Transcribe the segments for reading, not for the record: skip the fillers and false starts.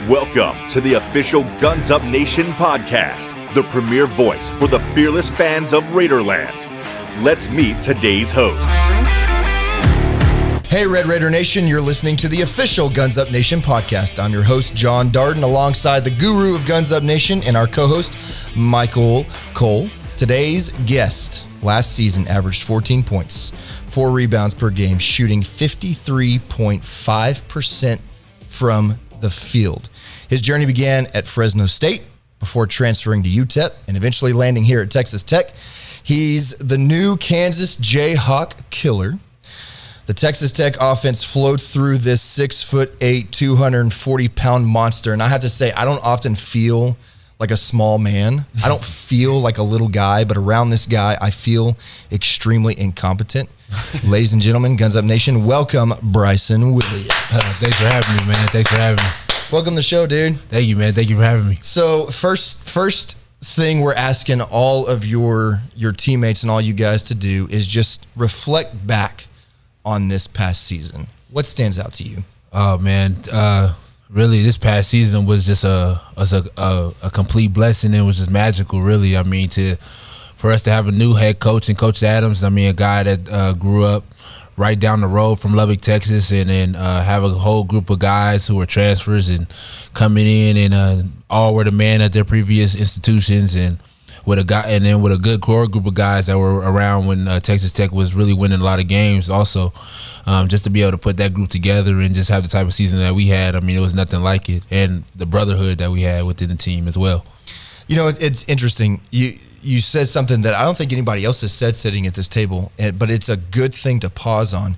Welcome to the official Guns Up Nation podcast, the premier voice for the fearless fans of Raiderland. Let's meet today's hosts. Hey, Red Raider Nation, you're listening to the official Guns Up Nation podcast. I'm your host, John Darden, alongside the guru of Guns Up Nation and our co-host, Michael Cole. Today's guest, last season, averaged 14 points, 4 rebounds per game, shooting 53.5% from the field. His journey began at Fresno State before transferring to UTEP and eventually landing here at Texas Tech. He's the new Kansas Jayhawk killer. The Texas Tech offense flowed through this 6'8", 240-pound monster. And I have to say, I don't often feel like a small man. I don't feel like a little guy, but around this guy, I feel extremely incompetent. Ladies and gentlemen, Guns Up Nation, welcome Bryson Williams. Thanks for having me, man. Thanks for having me. Welcome to the show, dude. Thank you, man. Thank you for having me. So first thing we're asking all of your teammates and all you guys to do is just reflect back on this past season. What stands out to you? Oh, man. Really, this past season was just a complete blessing. It was just magical, really. I mean, for us to have a new head coach and Coach Adams, I mean, a guy that grew up right down the road from Lubbock, Texas, and then have a whole group of guys who were transfers and coming in and all were the man at their previous institutions, and with a good core group of guys that were around when Texas Tech was really winning a lot of games. Also, just to be able to put that group together and just have the type of season that we had, I mean, it was nothing like it, and the brotherhood that we had within the team as well. You know, it's interesting. You said something that I don't think anybody else has said sitting at this table, but it's a good thing to pause on.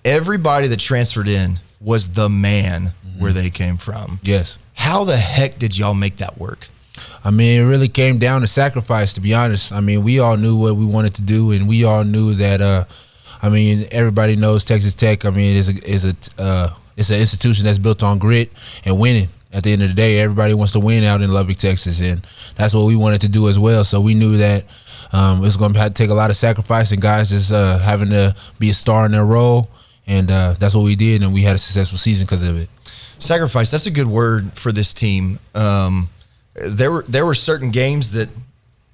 Everybody that transferred in was the man where they came from. Yes. How the heck did y'all make that work? I mean, it really came down to sacrifice, to be honest. I mean, we all knew what we wanted to do, and we all knew that, I mean, everybody knows Texas Tech. I mean, it's an institution that's built on grit and winning. At the end of the day, everybody wants to win out in Lubbock, Texas, and that's what we wanted to do as well. So we knew that it was going to have to take a lot of sacrifice and guys just having to be a star in their role, and that's what we did, and we had a successful season because of it. Sacrifice, that's a good word for this team. There were certain games that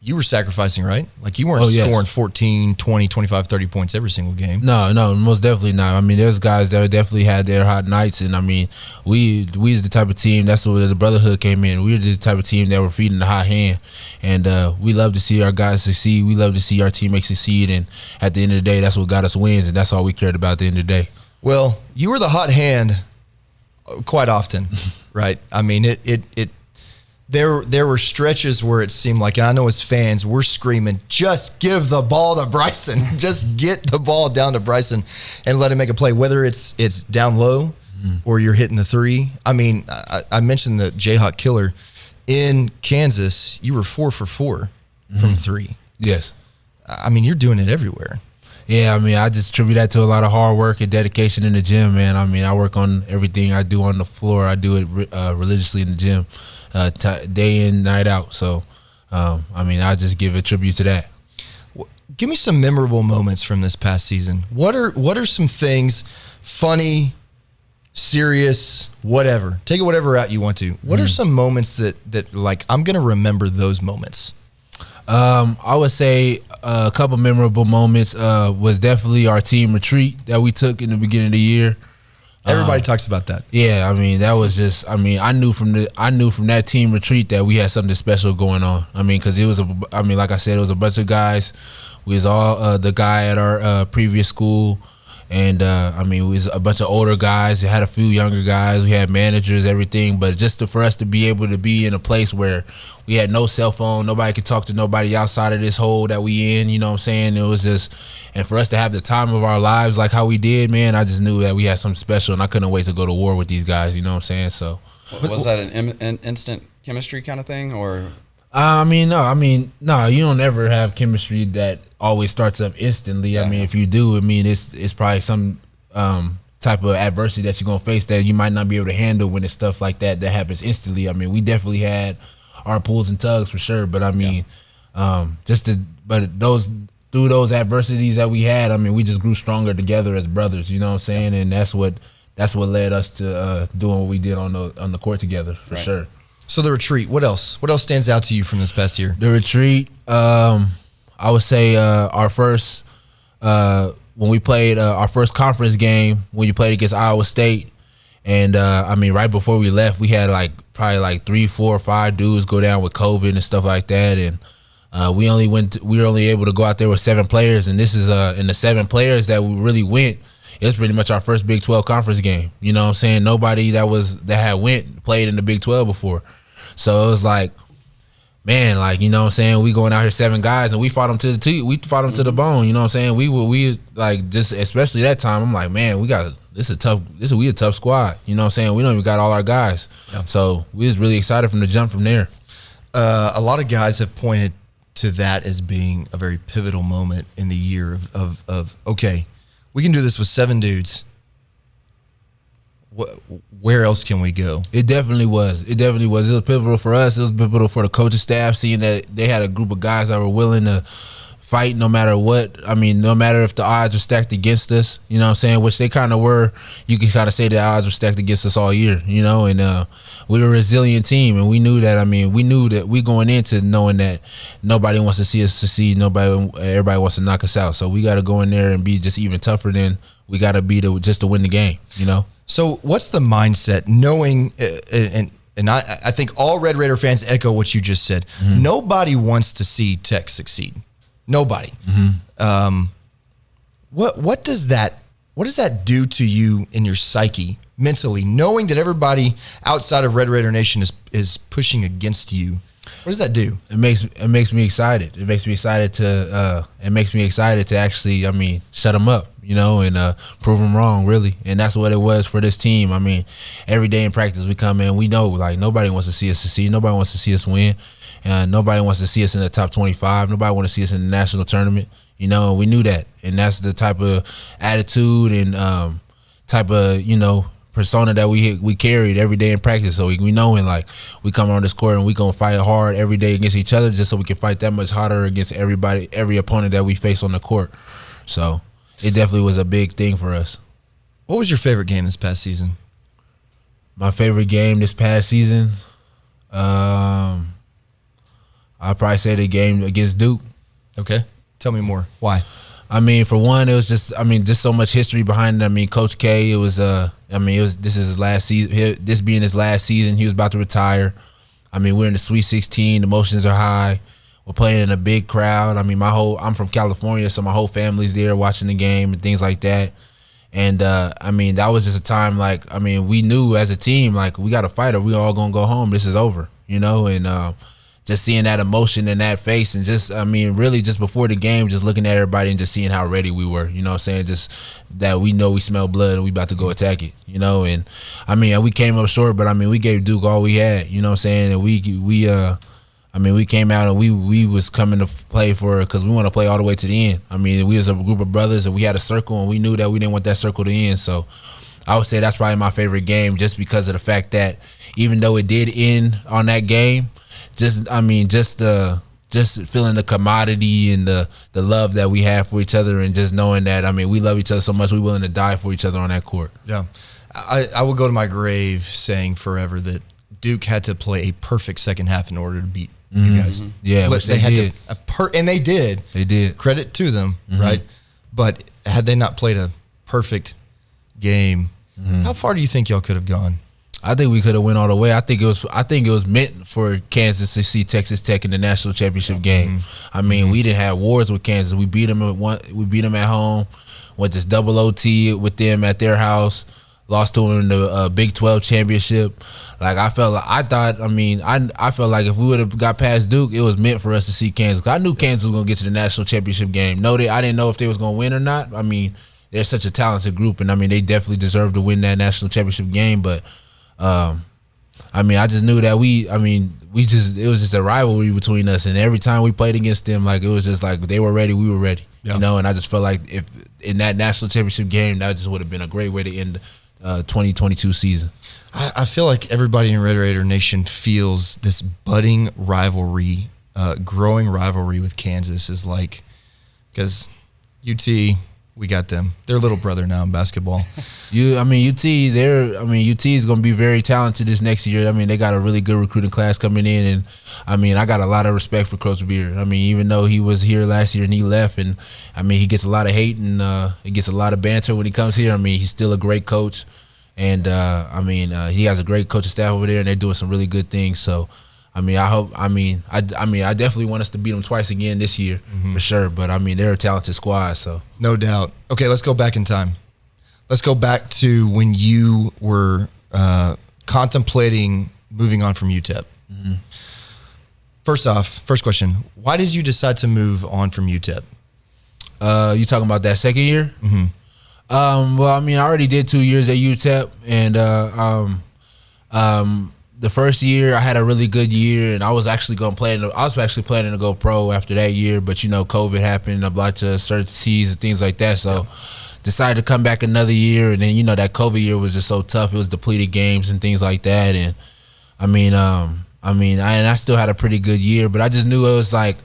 you were sacrificing, right? Like you weren't scoring 14, 20, 25, 30 points every single game. No, most definitely not. I mean, there's guys that definitely had their hot nights, and I mean, we was the type of team, that's where the brotherhood came in. We were the type of team that were feeding the hot hand, and we love to see our guys succeed. We love to see our teammates succeed, and at the end of the day, that's what got us wins, and that's all we cared about at the end of the day. Well, you were the hot hand quite often, right? I mean, There were stretches where it seemed like, and I know as fans, we're screaming, just give the ball to Bryson. Just get the ball down to Bryson and let him make a play, whether it's down low or you're hitting the three. I mean, I mentioned the Jayhawk killer. In Kansas, you were 4 for 4 from three. Yes. I mean, you're doing it everywhere. Yeah, I mean, I just attribute that to a lot of hard work and dedication in the gym, man. I mean, I work on everything I do on the floor. I do it religiously in the gym, day in, night out. So, I mean, I just give a tribute to that. Give me some memorable moments from this past season. What are some things, funny, serious, whatever? Take it whatever route you want to. What are some moments that like, I'm going to remember those moments? I would say a couple memorable moments was definitely our team retreat that we took in the beginning of the year. Everybody talks about that. Yeah, I mean, that was just, I mean, I knew from that team retreat that we had something special going on. I mean, because it was like I said, it was a bunch of guys. We was all the guy at our previous school. And, I mean, it was a bunch of older guys. It had a few younger guys. We had managers, everything. But just for us to be able to be in a place where we had no cell phone, nobody could talk to nobody outside of this hole that we in, you know what I'm saying? It was just, and for us to have the time of our lives like how we did, man, I just knew that we had something special, and I couldn't wait to go to war with these guys, you know what I'm saying? So, was that an instant chemistry kind of thing, or? No, you don't ever have chemistry that always starts up instantly. Yeah. I mean, if you do, I mean, it's probably some type of adversity that you're going to face that you might not be able to handle when it's stuff like that happens instantly. I mean, we definitely had our pulls and tugs for sure, but I mean, through those adversities that we had, I mean, we just grew stronger together as brothers, you know what I'm saying? And that's what that's what led us to doing what we did on the court together for sure. So the retreat, what else? What else stands out to you from this past year? The retreat, I would say our first when we played our first conference game when you played against Iowa State, and right before we left, we had probably 3, 4, 5 dudes go down with COVID and stuff like that, and we were only able to go out there with 7 players, and this is in the 7 players that we really went. It was pretty much our first Big 12 conference game. You know what I'm saying? Nobody that had played in the Big 12 before. So it was like, man, you know what I'm saying? We going out here 7 guys and we fought them to the bone. You know what I'm saying? We just especially that time. I'm like, man, we a tough squad. You know what I'm saying? We don't even got all our guys. Yeah. So we was really excited from the jump from there. A lot of guys have pointed to that as being a very pivotal moment in the year of okay, we can do this with 7 dudes. Where else can we go? It definitely was. It was pivotal for us. It was pivotal for the coaching staff, seeing that they had a group of guys that were willing to fight no matter what. No matter if the odds were stacked against us, you know what I'm saying, which they kind of were. You can kind of say the odds were stacked against us all year, you know, and we were a resilient team, and we knew that. We knew that we going into knowing that nobody wants to see us succeed. Everybody wants to knock us out. So we got to go in there and be just even tougher than we got to be just to win the game, you know. So what's the mindset knowing, and I think all Red Raider fans echo what you just said. Mm-hmm. Nobody wants to see Tech succeed. Nobody. Mm-hmm. What does that do to you in your psyche mentally, knowing that everybody outside of Red Raider Nation is pushing against you? What does that do? It makes me excited. It makes me excited to actually, shut them up, you know, and prove them wrong, really. And that's what it was for this team. Every day in practice we come in, we know nobody wants to see us succeed. Nobody wants to see us win. And nobody wants to see us in the top 25. Nobody wants to see us in the national tournament, you know, and we knew that. And that's the type of attitude and type of, you know, persona that we carried every day in practice. So we knowing we come on this court and we gonna fight hard every day against each other, just so we can fight that much harder against every opponent that we face on the court. So it definitely was a big thing for us. What was your favorite game this past season? My favorite game this past season, I'd probably say the game against Duke. Okay, tell me more. Why? For one, it was just so much history behind it. Coach K, this is his last season. This being his last season, he was about to retire. We're in the Sweet 16. The emotions are high. We're playing in a big crowd. I'm from California, so my whole family's there watching the game and things like that. And that was just a time we knew as a team we got to fight or we all gonna go home. This is over, you know. And just seeing that emotion in that face, and just really just before the game, just looking at everybody and just seeing how ready we were, you know what I'm saying, just that we know we smell blood and we about to go attack it, you know. And we came up short, but we gave Duke all we had, you know what I'm saying, and we came out and we was coming to play because we want to play all the way to the end. We was a group of brothers and we had a circle, and we knew that we didn't want that circle to end. So I would say that's probably my favorite game, just because of the fact that even though it did end on that game, just feeling the commodity and the love that we have for each other, and just knowing that we love each other so much we're willing to die for each other on that court. Yeah, I will go to my grave saying forever that Duke had to play a perfect second half in order to beat you guys. Yeah, which they did. And they did. They did. Credit to them, right? But had they not played a perfect game, how far do you think y'all could have gone? I think we could have went all the way. I think it was meant for Kansas to see Texas Tech in the national championship game. We didn't have wars with Kansas. We beat them at home. Went to double OT with them at their house. Lost to them in the Big 12 championship. I felt like if we would have got past Duke, it was meant for us to see Kansas. I knew Kansas was gonna get to the national championship game. I didn't know if they was gonna win or not. They're such a talented group, and they definitely deserve to win that national championship game. But I just knew that it was just a rivalry between us, and every time we played against them, it was just they were ready, we were ready, you know. And I just felt like if in that national championship game, that just would have been a great way to end 2022 season. I feel like everybody in Red Raider Nation feels this budding rivalry, growing rivalry with Kansas is because UT, We got them. They're little brother now in basketball. UT is going to be very talented this next year. I mean, they got a really good recruiting class coming in, and I mean, I got a lot of respect for Coach Beard. I mean, even though he was here last year and he left, and I mean, he gets a lot of hate and he gets a lot of banter when he comes here. I mean, he's still a great coach, and he has a great coaching staff over there, and they're doing some really good things. So, I definitely want us to beat them twice again this year for sure. But I mean, they're a talented squad, so no doubt. Okay, let's go back in time. Let's go back to when you were contemplating moving on from UTEP. Mm-hmm. First question: why did you decide to move on from UTEP? You talking about that second year? Mm-hmm. Well, I mean, I already did 2 years at UTEP, and the first year I had a really good year, and I was actually planning to go pro after that year, but COVID happened, a bunch of uncertainties and things like that. So decided to come back another year, and then that COVID year was just so tough. It was depleted games and things like that, and I still had a pretty good year, but I just knew it was like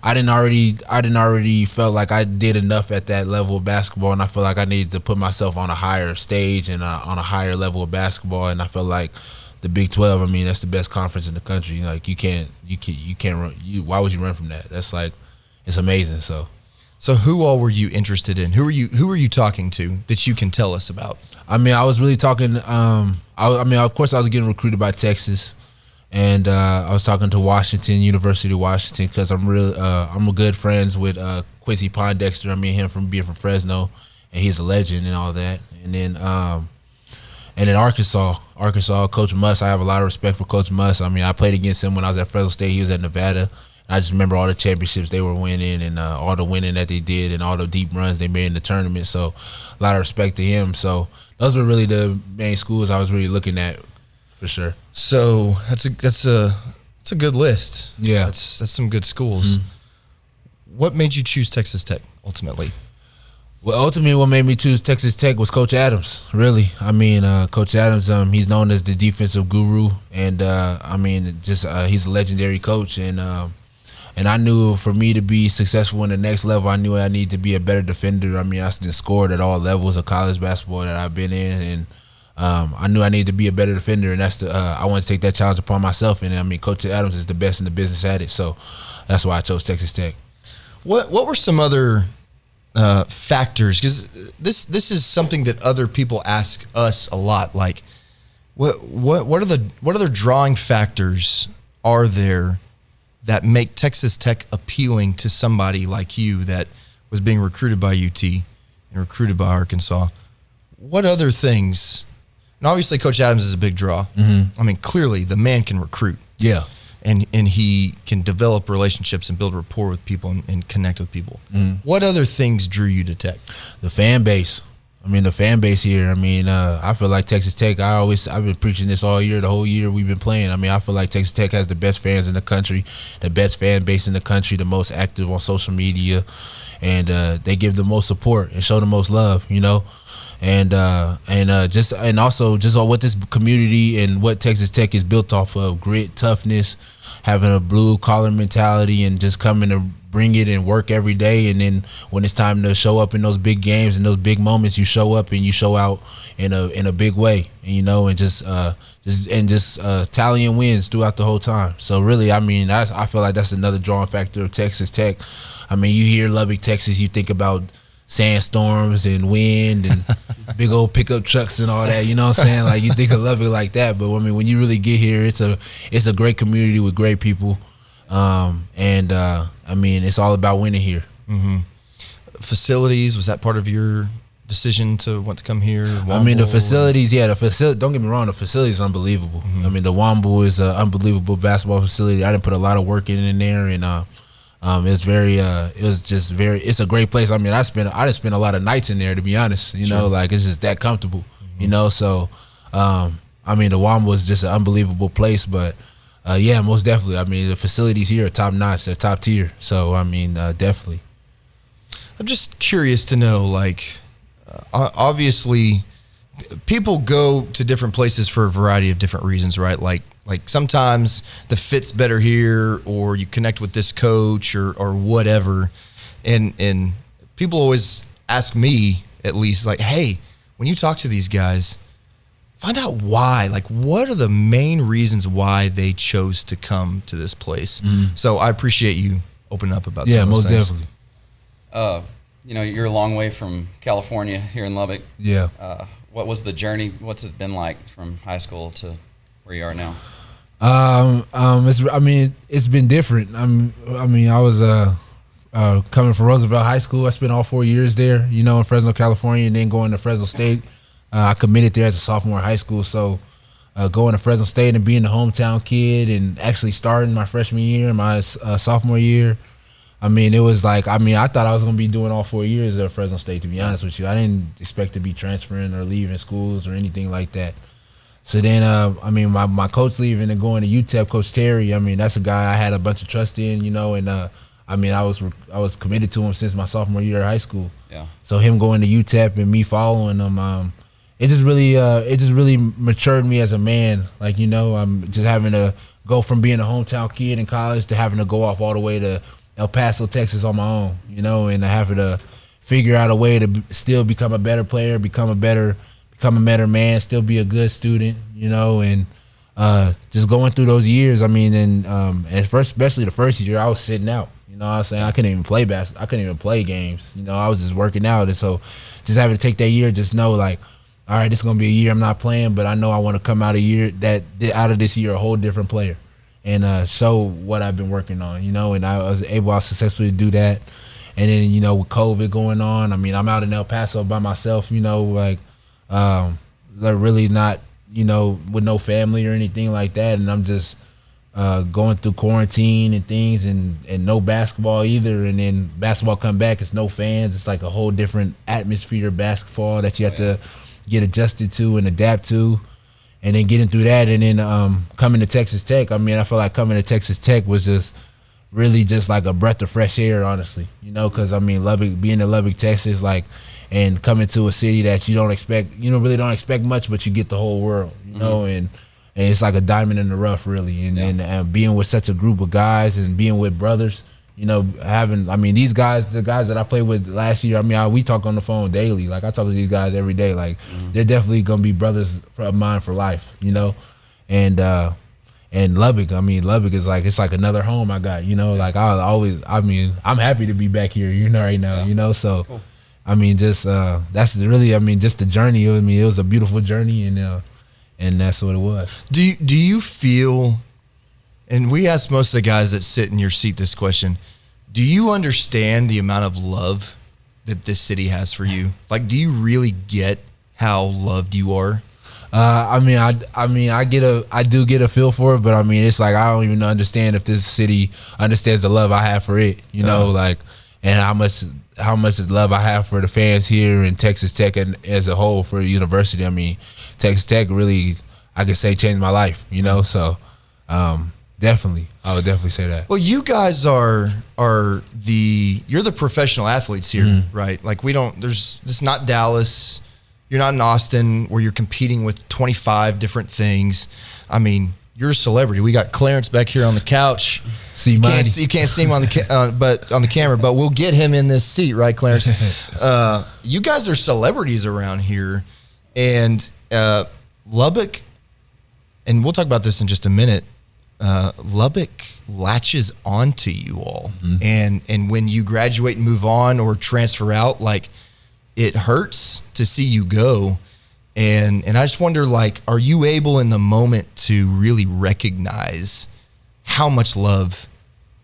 I didn't already felt like I did enough at that level of basketball, and I felt like I needed to put myself on a higher stage and on a higher level of basketball, and I felt like the Big 12, I mean, that's the best conference in the country. Like, you can't run. Why would you run from that? That's like, it's amazing. So who all were you interested in? Who were you talking to that you can tell us about? I mean, I was really talking. Of course, I was getting recruited by Texas, and I was talking to University of Washington, because I'm good friends with Quincy Pondexter. I mean, him from being from Fresno, and he's a legend and all that. And then Arkansas, Coach Muss. I have a lot of respect for Coach Muss. I mean, I played against him when I was at Fresno State. He was at Nevada. And I just remember all the championships they were winning, and all the winning that they did, and all the deep runs they made in the tournament. So a lot of respect to him. So those were really the main schools I was really looking at, for sure. So that's a good list. Yeah, that's some good schools. Mm-hmm. What made you choose Texas Tech ultimately? Well, ultimately, what made me choose Texas Tech was Coach Adams, really. I mean, Coach Adams, he's known as the defensive guru, and he's a legendary coach. And I knew for me to be successful in the next level, I knew I needed to be a better defender. I mean, I scored at all levels of college basketball that I've been in, and I knew I needed to be a better defender, and that's I want to take that challenge upon myself. And I mean, Coach Adams is the best in the business at it, so that's why I chose Texas Tech. What were some other factors, because this is something that other people ask us a lot, like what other drawing factors are there that make Texas Tech appealing to somebody like you that was being recruited by UT and recruited by Arkansas? What other things? And obviously Coach Adams is a big draw. Mm-hmm. I mean, clearly the man can recruit. Yeah. And he can develop relationships and build rapport with people and connect with people. Mm. What other things drew you to Tech? The fan base. I mean, the fan base here. I mean, I feel like Texas Tech, I've been preaching this all year, the whole year we've been playing. I mean, I feel like Texas Tech has the best fans in the country, the best fan base in the country, the most active on social media, and they give the most support and show the most love, and also what this community and what Texas Tech is built off of: grit, toughness, having a blue collar mentality, and just coming to bring it and work every day. And then when it's time to show up in those big games and those big moments, you show up and you show out in a big way, and just tallying wins throughout the whole time. So really, I mean, I feel like that's another drawing factor of Texas Tech. I mean, you hear Lubbock, Texas, you think about sandstorms and wind and big old pickup trucks and all that, you know what I'm saying? Like, you think of Lubbock like that, but I mean, when you really get here, it's a great community with great people, I mean, it's all about winning here. Mm-hmm. Facilities, was that part of your decision to want to come here? Womble? I mean, the facilities, don't get me wrong, the facility is unbelievable. Mm-hmm. I mean, the Womble is an unbelievable basketball facility. I didn't put a lot of work in there, and it's a great place. I mean, I just spent a lot of nights in there, to be honest. Like, it's just that comfortable. Mm-hmm. So I mean, the Womble is just an unbelievable place. But yeah, most definitely. I mean, the facilities here are top notch. They're top tier. So I mean, definitely. I'm just curious to know, like, obviously, people go to different places for a variety of different reasons, right? Like sometimes the fit's better here, or you connect with this coach or whatever. And people always ask me at least, like, hey, when you talk to these guys, find out why. Like, what are the main reasons why they chose to come to this place? So I appreciate you opening up about some of those things. Definitely. You know, you're a long way from California here in Lubbock. Yeah. What was the journey? What's it been like from high school to where you are now? It's been different. I was coming from Roosevelt High School. I spent all 4 years there, in Fresno, California, and then going to Fresno State. I committed there as a sophomore in high school. So going to Fresno State and being the hometown kid and actually starting my freshman year and my sophomore year, it was like, I thought I was going to be doing all 4 years at Fresno State, to be honest with you. I didn't expect to be transferring or leaving schools or anything like that. So then, my coach leaving and going to UTEP, Coach Terry, that's a guy I had a bunch of trust in, and I was committed to him since my sophomore year of high school. Yeah. So him going to UTEP and me following him, it just really matured me as a man. Like, I'm just having to go from being a hometown kid in college to having to go off all the way to El Paso, Texas on my own, and having to figure out a way to still become a better player, become a better man, still be a good student, and just going through those years. Especially the first year, I was sitting out. I was saying I couldn't even play basketball. I couldn't even play games. I was just working out, and so just having to take that year, just know like, all right, this is gonna be a year I'm not playing, but I know I want to come out of this year a whole different player, and show what I've been working on. And I was able to successfully do that. And then with COVID going on, I'm out in El Paso by myself. Really not, with no family or anything like that. And I'm just going through quarantine and things and no basketball either. And then basketball come back, it's no fans. It's like a whole different atmosphere of basketball that you have to get adjusted to and adapt to. And then getting through that and then coming to Texas Tech, I feel like coming to Texas Tech was just really just like a breath of fresh air, honestly. Because, Lubbock, being in Lubbock, Texas, like, and coming to a city that you really don't expect much, but you get the whole world, and it's like a diamond in the rough, really. And being with such a group of guys and being with brothers, these guys, the guys that I played with last year, we talk on the phone daily. Like, I talk to these guys every day. Like, they're definitely going to be brothers of mine for life, And Lubbock, Lubbock is like, it's like another home I got, like I'm happy to be back here, right now, so cool. That's really, just the journey. It was a beautiful journey, and that's what it was. Do you feel, and we ask most of the guys that sit in your seat this question, do you understand the amount of love that this city has for you? Like, do you really get how loved you are? I do get a feel for it, but it's like I don't even understand if this city understands the love I have for it, and how much love I have for the fans here in Texas Tech and as a whole for the university. Texas Tech really, I could say, changed my life, so definitely, I would definitely say that. Well, you guys you're the professional athletes here, right? Like, it's not Dallas. You're not in Austin where you're competing with 25 different things. You're a celebrity. We got Clarence back here on the couch. You can't see him on the camera, but we'll get him in this seat, right, Clarence? You guys are celebrities around here, and Lubbock, and we'll talk about this in just a minute. Lubbock latches onto you all, and when you graduate and move on or transfer out, like, it hurts to see you go. And I just wonder, like, are you able in the moment to really recognize how much love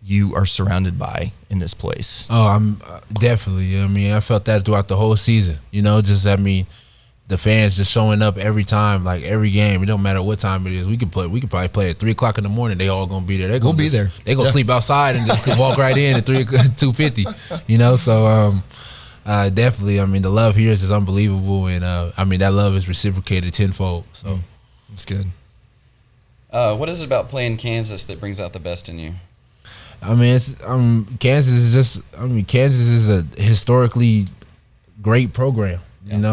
you are surrounded by in this place? Oh, I'm definitely. I felt that throughout the whole season. The fans just showing up every time, like every game. It don't matter what time it is. We could probably play at 3:00 in the morning. They all gonna be there. We'll be there. They gonna sleep outside and just walk right in at 2:50. So definitely. The love here is just unbelievable, and that love is reciprocated tenfold. So it's good. What is it about playing Kansas that brings out the best in you? Kansas is just. Kansas is a historically great program, and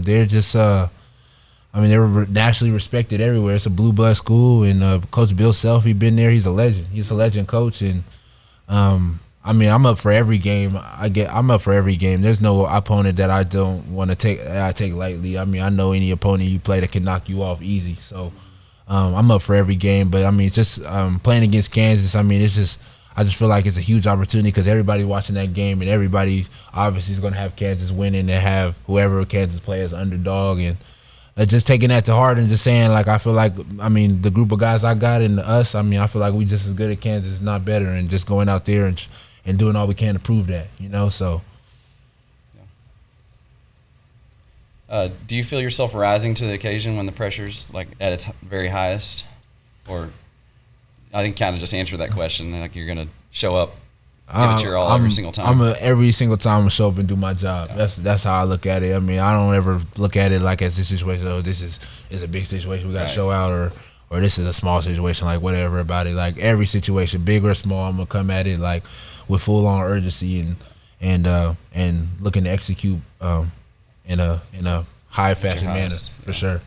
they're just. They were nationally respected everywhere. It's a blue blood school, and Coach Bill Self, he's been there. He's a legend. He's a legend coach, and mean, I'm up for every game. I'm up for every game. There's no opponent that I don't want to take. I take lightly. I mean, I know any opponent you play that can knock you off easy. So, I'm up for every game. But I mean, just playing against Kansas. I mean, I just feel like it's a huge opportunity because everybody watching that game and everybody obviously is going to have Kansas winning and have whoever Kansas play as underdog, and just taking that to heart and just saying, like, I feel like, I mean, the group of guys I got and us, I mean, I feel like we just as good at Kansas, not better, and just going out there and doing all we can to prove that, so. Yeah. Do you feel yourself rising to the occasion when the pressure's, like, at its very highest? Or I think kind of just answer that question, like you're going to show up, give it your all every single time. Every single time I'm going to show up and do my job. Yeah. That's how I look at it. I mean, I don't ever look at it like as this situation, this is a big situation we got to show out, or this is a small situation, like whatever about it. Like every situation, big or small, I'm going to come at it like with full on urgency and looking to execute in a high fashion manner for sure.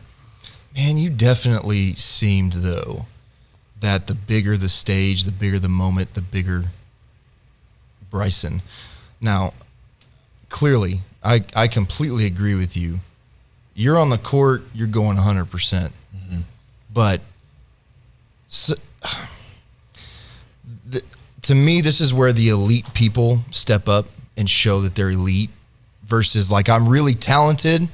Man, you definitely seemed, though, that the bigger the stage, the bigger the moment, the bigger Bryson. Now, clearly, I completely agree with you. You're on the court, you're going 100%. Mm-hmm. But to me, this is where the elite people step up and show that they're elite versus, like, I'm really talented,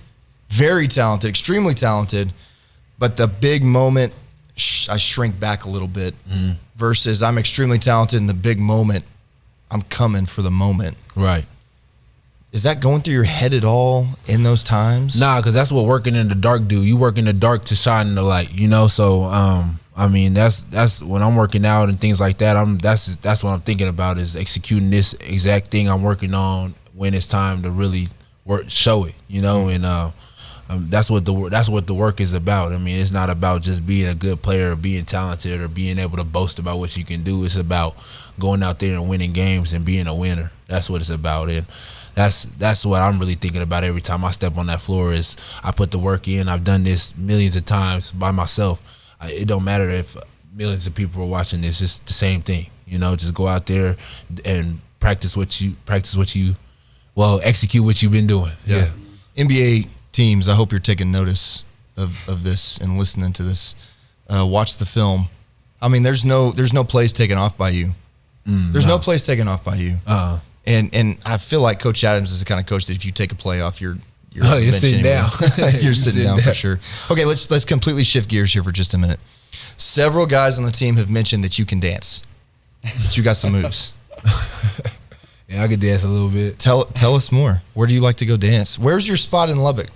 very talented, extremely talented, but the big moment, I shrink back a little bit versus I'm extremely talented in the big moment. I'm coming for the moment. Right. Is that going through your head at all in those times? Nah, because that's what working in the dark do. You work in the dark to shine in the light, So, I mean, that's when I'm working out and things like that. That's what I'm thinking about is executing this exact thing I'm working on when it's time to really show it, and that's what the work is about. I mean, it's not about just being a good player or being talented or being able to boast about what you can do. It's about going out there and winning games and being a winner. That's what it's about, and that's what I'm really thinking about every time I step on that floor. Is I put the work in. I've done this millions of times by myself. It don't matter if millions of people are watching this. It's the same thing, Just go out there and execute what you've been doing. Yeah. NBA teams, I hope you're taking notice of this and listening to this. Watch the film. I mean, there's no plays taken off by you. There's no plays taken off by you. And I feel like Coach Adams is the kind of coach that if you take a play off, you're sitting down. You're sitting down for sure. Okay, let's completely shift gears here for just a minute. Several guys on the team have mentioned that you can dance. That you got some moves. Yeah, I could dance a little bit. Tell us more. Where do you like to go dance? Where's your spot in Lubbock?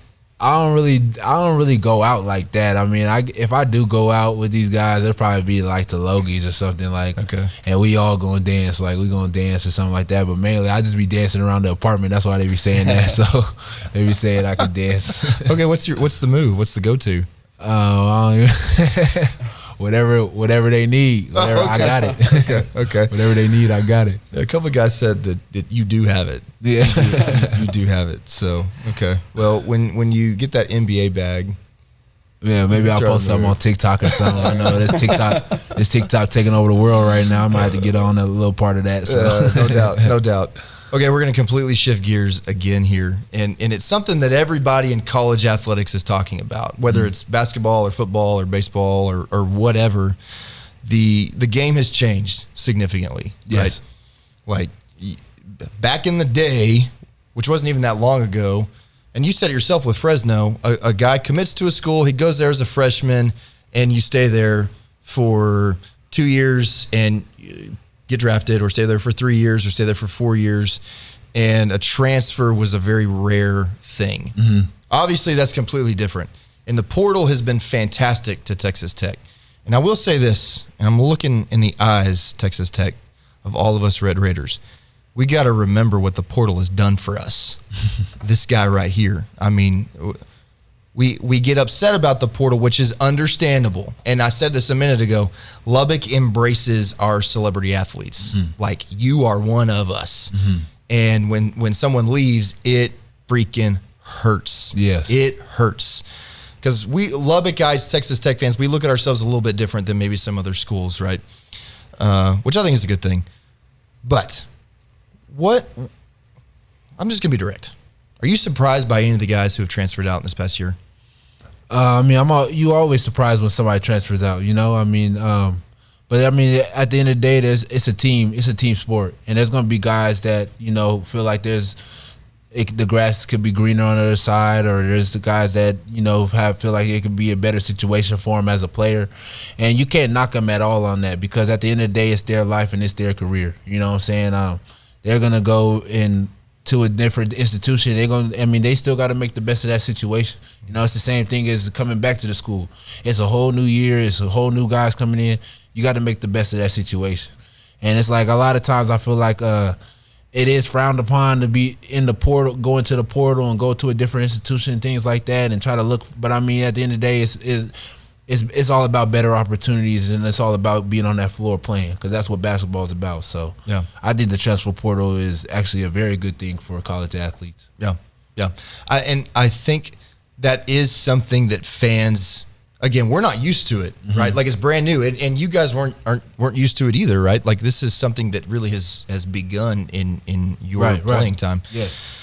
I don't really go out like that. I mean, if I do go out with these guys, it'll probably be like to Logie's or something like. Okay. And we all gonna dance, like we gonna dance or something like that. But mainly, I just be dancing around the apartment. That's why they be saying that. So they be saying I can dance. Okay, what's the move? What's the go-to? Whatever they need. Whatever, I got it. Okay. Whatever they need, I got it. A couple of guys said that you do have it. Yeah. You do have it. So, okay. Well, when you get that NBA bag. Yeah, maybe I'll post something on TikTok or something. I know this TikTok taking over the world right now. I might have to get on a little part of that. So. No doubt. Okay, we're going to completely shift gears again here. And it's something that everybody in college athletics is talking about, whether it's basketball or football or baseball or whatever. The game has changed significantly. Yes. Right? Like back in the day, which wasn't even that long ago, and you said it yourself with Fresno, a guy commits to a school, he goes there as a freshman, and you stay there for 2 years and get drafted, or stay there for 3 years, or stay there for 4 years, and a transfer was a very rare thing. Mm-hmm. Obviously, that's completely different. And the portal has been fantastic to Texas Tech. And I will say this, and I'm looking in the eyes, Texas Tech, of all of us Red Raiders. We got to remember what the portal has done for us. This guy right here. I mean, we get upset about the portal, which is understandable. And I said this a minute ago. Lubbock embraces our celebrity athletes. Mm-hmm. Like, you are one of us. Mm-hmm. And when someone leaves, it freaking hurts. Yes. It hurts. Because we Lubbock guys, Texas Tech fans, we look at ourselves a little bit different than maybe some other schools, right? Which I think is a good thing. But What? I'm just going to be direct. Are you surprised by any of the guys who have transferred out in this past year? You always surprised when somebody transfers out, you know? But at the end of the day, it's a team sport. And there's going to be guys that, you know, feel like the grass could be greener on the other side, or there's the guys that, you know, feel like it could be a better situation for them as a player. And you can't knock them at all on that, because at the end of the day, it's their life and it's their career. You know what I'm saying? They're going to go to a different institution. They still got to make the best of that situation. You know, it's the same thing as coming back to the school. It's a whole new year. It's a whole new guys coming in. You got to make the best of that situation. And it's like a lot of times I feel like it is frowned upon to be in the portal, go into the portal and go to a different institution, things like that, and try to look. But at the end of the day, it's all about better opportunities, and it's all about being on that floor playing, because that's what basketball is about. So yeah, I think the transfer portal is actually a very good thing for college athletes. Yeah. I think that is something that fans, again, we're not used to it, right? Like, it's brand new, and you guys weren't used to it either, right? Like, this is something that really has begun in your playing time. Yes.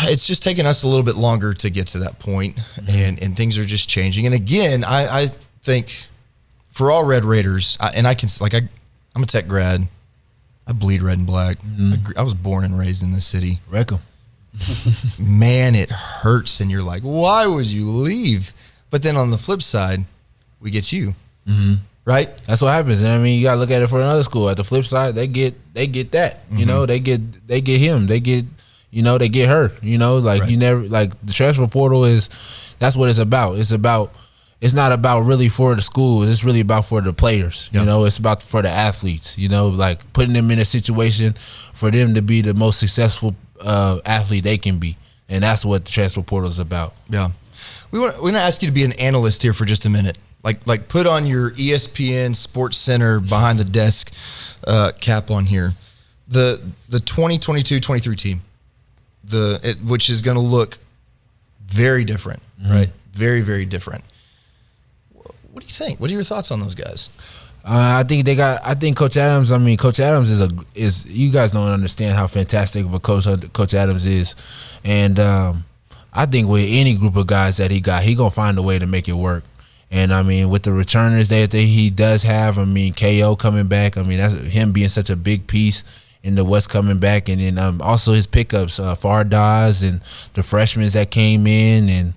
It's just taken us a little bit longer to get to that point, and things are just changing. And again, I think for all Red Raiders, I'm a Tech grad. I bleed red and black. I was born and raised in this city. Wreck 'em. Man, it hurts, and you're like, why would you leave? But then on the flip side, we get you, right? That's what happens. And you gotta look at it for another school. At the flip side, they get that. You know, they get him. They get, you know, they get her. You know, like right. You never, like, the transfer portal that's what it's about. It's not about really for the schools. It's really about for the players. Yep. You know, it's about for the athletes. You know, like putting them in a situation for them to be the most successful athlete they can be, and that's what the transfer portal is about. Yeah. We're going to ask you to be an analyst here for just a minute. Like put on your ESPN Sports Center behind the desk cap on here. The 2022-23 team, which is going to look very different, right? Very, very different. What do you think? What are your thoughts on those guys? I think Coach Adams. Coach Adams is you guys don't understand how fantastic of a Coach Adams is, and I think with any group of guys that he gonna find a way to make it work. And with the returners that he does have, KO coming back. That's him being such a big piece in the West coming back, and then also his pickups, Fardaz and the freshmen that came in, and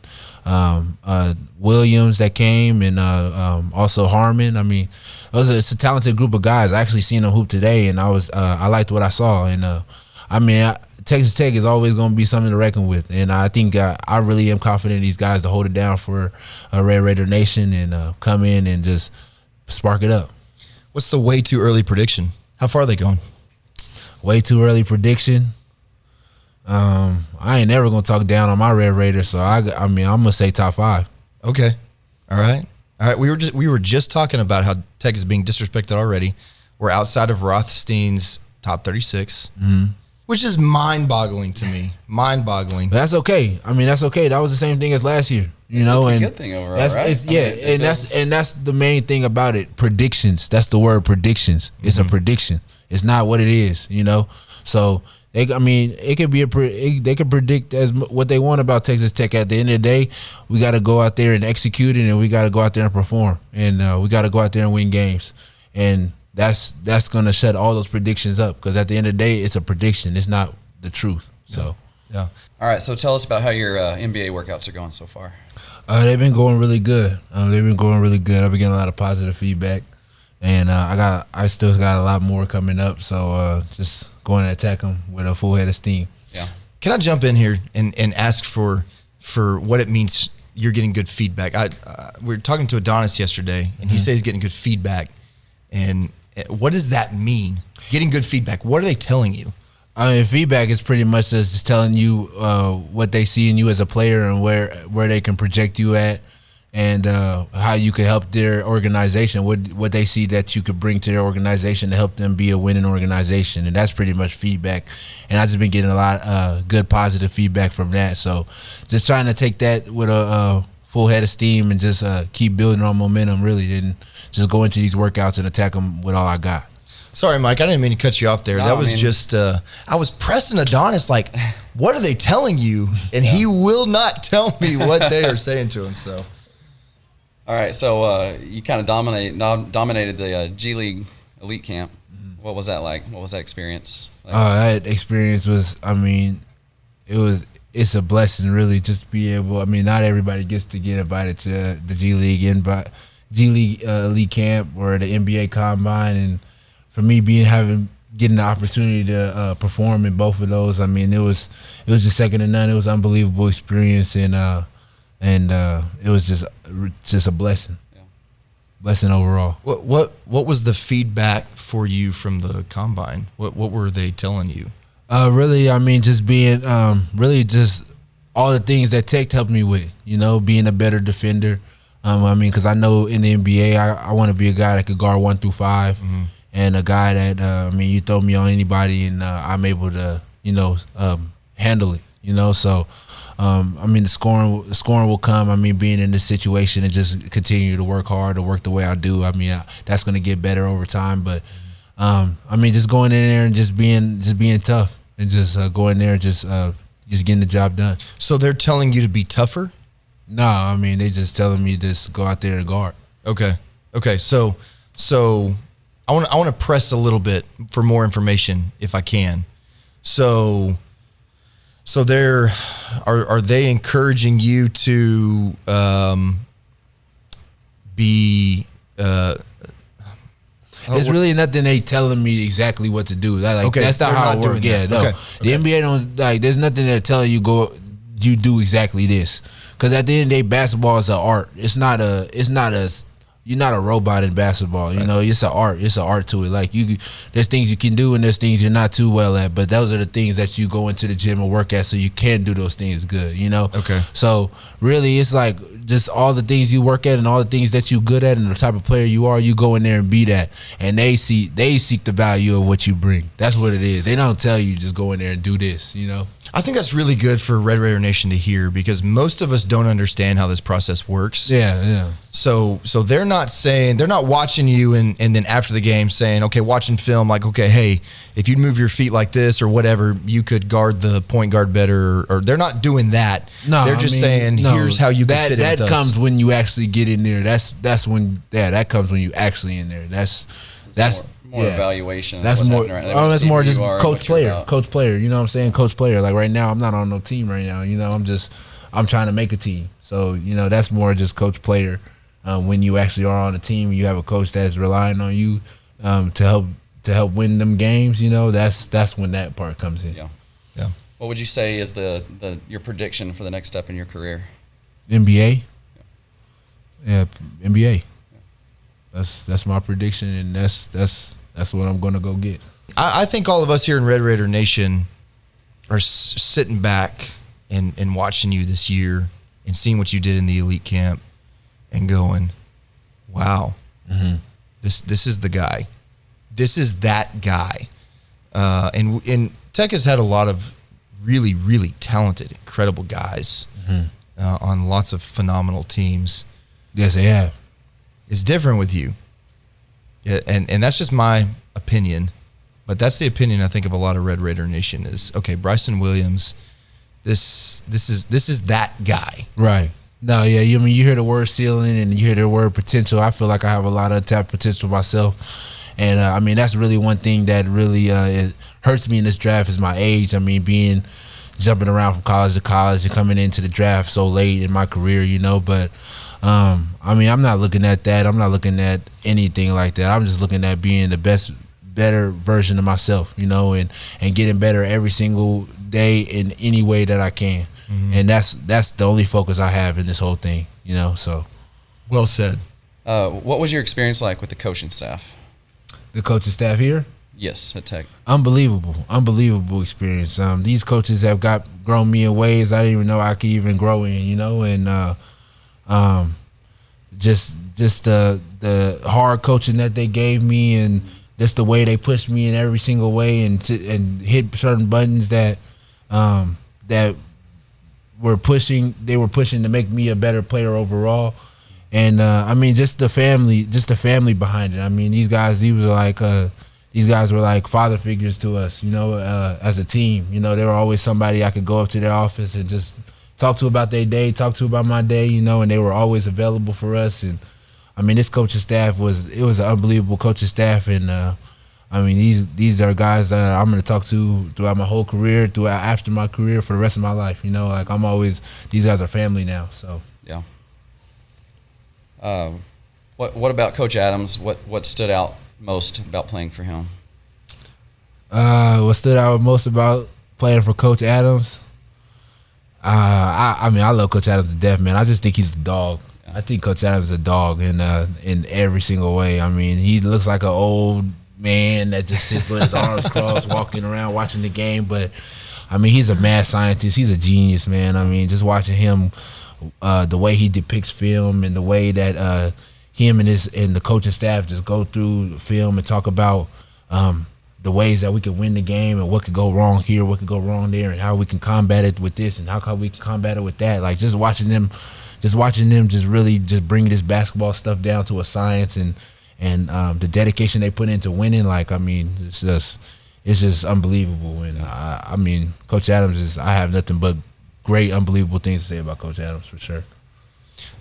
Williams that came, and also Harmon. It's a talented group of guys. I actually seen them hoop today, and I liked what I saw. And Texas Tech is always going to be something to reckon with, and I think I really am confident in these guys to hold it down for Red Raider Nation and come in and just spark it up. What's the way too early prediction? How far are they going? Way too early prediction. I ain't never gonna talk down on my Red Raiders, so I'm gonna say top 5. Okay, all right. We were just talking about how Tech is being disrespected already. We're outside of Rothstein's top 36, which is mind-boggling to me. Mind-boggling. But that's okay. That's okay. That was the same thing as last year. You know, it's and a good thing overall, right? That's the main thing about it. Predictions. That's the word, predictions. It's a prediction. It's not what it is, you know. So it could be they could predict as what they want about Texas Tech. At the end of the day, we got to go out there and execute it, and we got to go out there and perform, and we got to go out there and win games, and that's gonna shut all those predictions up, because at the end of the day, it's a prediction. It's not the truth. So yeah. All right. So tell us about how your NBA workouts are going so far. They've been going really good. I've been getting a lot of positive feedback. And I still got a lot more coming up, so just going to attack them with a full head of steam. Yeah. Can I jump in here and ask for what it means you're getting good feedback? We were talking to Adonis yesterday, and he says he's getting good feedback. And what does that mean? Getting good feedback. What are they telling you? Feedback is pretty much just telling you what they see in you as a player and where they can project you at. And how you could help their organization, what they see that you could bring to their organization to help them be a winning organization. And that's pretty much feedback. And I've just been getting a lot of good positive feedback from that. So just trying to take that with a full head of steam and just keep building on momentum, really, and just go into these workouts and attack them with all I got. Sorry, Mike. I didn't mean to cut you off there. No, That was just I was pressing Adonis like, what are they telling you? And he will not tell me what they are saying to him. So, all right. So you kind of dominated the G League elite camp. What was that like? What was that experience? That experience was, I mean, it's a blessing really just to be able. I mean, not everybody gets to get invited to the G League elite camp or the NBA combine, and for me getting the opportunity to perform in both of those, I mean, it was just second to none. It was an unbelievable experience, and it was just a blessing. Yeah. Blessing overall. What was the feedback for you from the combine? What were they telling you? Really, I mean, just being really just all the things that Tech helped me with. You know, being a better defender. I mean, because I know in the NBA, I want to be a guy that could guard 1 through 5. Mm-hmm. And a guy that, I mean, you throw me on anybody and I'm able to, handle it, So, I mean, the scoring will come. I mean, being in this situation and just continue to work hard, to work the way I do. I mean, that's going to get better over time. But, I mean, just going in there and just being tough and just going there and just getting the job done. So they're telling you to be tougher? No, I mean, they just telling me just go out there and guard. Okay. So I want to press a little bit for more information if I can. So they're are they encouraging you to be? It's really nothing they telling me exactly what to do. That's not how it works. Yeah, no. Okay. The NBA don't there's nothing they're telling you you do exactly this. Because at the end of the day, basketball is an art. You're not a robot in basketball. It's an art. It's an art to it. Like there's things you can do and there's things you're not too well at. But those are the things that you go into the gym and work at, so you can do those things good. Okay. So really, it's like just all the things you work at and all the things that you good at and the type of player you are. You go in there and be that, and they seek the value of what you bring. That's what it is. They don't tell you just go in there and do this. I think that's really good for Red Raider Nation to hear, because most of us don't understand how this process works. Yeah. So they're not watching you and then after the game saying, okay, watching film, like, okay, hey, if you'd move your feet like this or whatever, you could guard the point guard better. Or they're not doing that. No, they're just saying, here's how you can fit in with us. That comes when you actually get in there. That comes when you actually in there. That's more evaluation. That's more. That's more just coach player. You know what I'm saying? Coach player. Like right now, I'm not on no team right now. I'm trying to make a team. So that's more just coach player. When you actually are on a team, you have a coach that's relying on you to help win them games. That's when that part comes in. Yeah. What would you say is your prediction for the next step in your career? NBA. Yeah, NBA. That's my prediction, and that's what I'm going to go get. I think all of us here in Red Raider Nation are sitting back and watching you this year and seeing what you did in the elite camp and going, wow, this is the guy. This is that guy. And Tech has had a lot of really, really talented, incredible guys on lots of phenomenal teams. Yes, they have. It's different with you. Yeah, and that's just my opinion. But that's the opinion I think of a lot of Red Raider Nation is, okay, Bryson Williams, this is that guy. Right. No, yeah, you hear the word ceiling and you hear the word potential. I feel like I have a lot of untapped potential myself. And, that's really one thing that really it hurts me in this draft is my age. Jumping around from college to college and coming into the draft so late in my career, But, I'm not looking at that. I'm not looking at anything like that. I'm just looking at being the better version of myself, and getting better every single day in any way that I can. Mm-hmm. And that's the only focus I have in this whole thing, so. Well said. What was your experience like with the coaching staff? The coaching staff here? Yes, at Tech. Unbelievable experience. These coaches have grown me in ways I didn't even know I could even grow in, and just the hard coaching that they gave me, and just the way they pushed me in every single way, and hit certain buttons that were pushing to make me a better player overall. And just the family behind it. These guys, he was like these guys were like father figures to us, as a team. They were always somebody I could go up to their office and just talk to about their day, talk to about my day, and they were always available for us. And I mean, this coaching staff was an unbelievable coaching staff, and I mean, these are guys that I'm going to talk to throughout my whole career, throughout after my career, for the rest of my life. Like these guys are family now. So yeah. What about Coach Adams? What stood out most about playing for him? What stood out most about playing for Coach Adams? I mean, I love Coach Adams to death, man. I just think he's a dog. Yeah. I think Coach Adams is a dog in every single way. I mean, he looks like an old man that just sits with his arms crossed, walking around, watching the game. But I mean, he's a mad scientist. He's a genius, man. I mean, just watching him, the way he depicts film and the way that him and the coaching staff just go through the film and talk about the ways that we could win the game and what could go wrong here, what could go wrong there, and how we can combat it with this and how we can combat it with that. Like just watching them just really just bring this basketball stuff down to a science and the dedication they put into winning. Like, I mean, it's just unbelievable. And I mean, Coach Adams I have nothing but great, unbelievable things to say about Coach Adams for sure.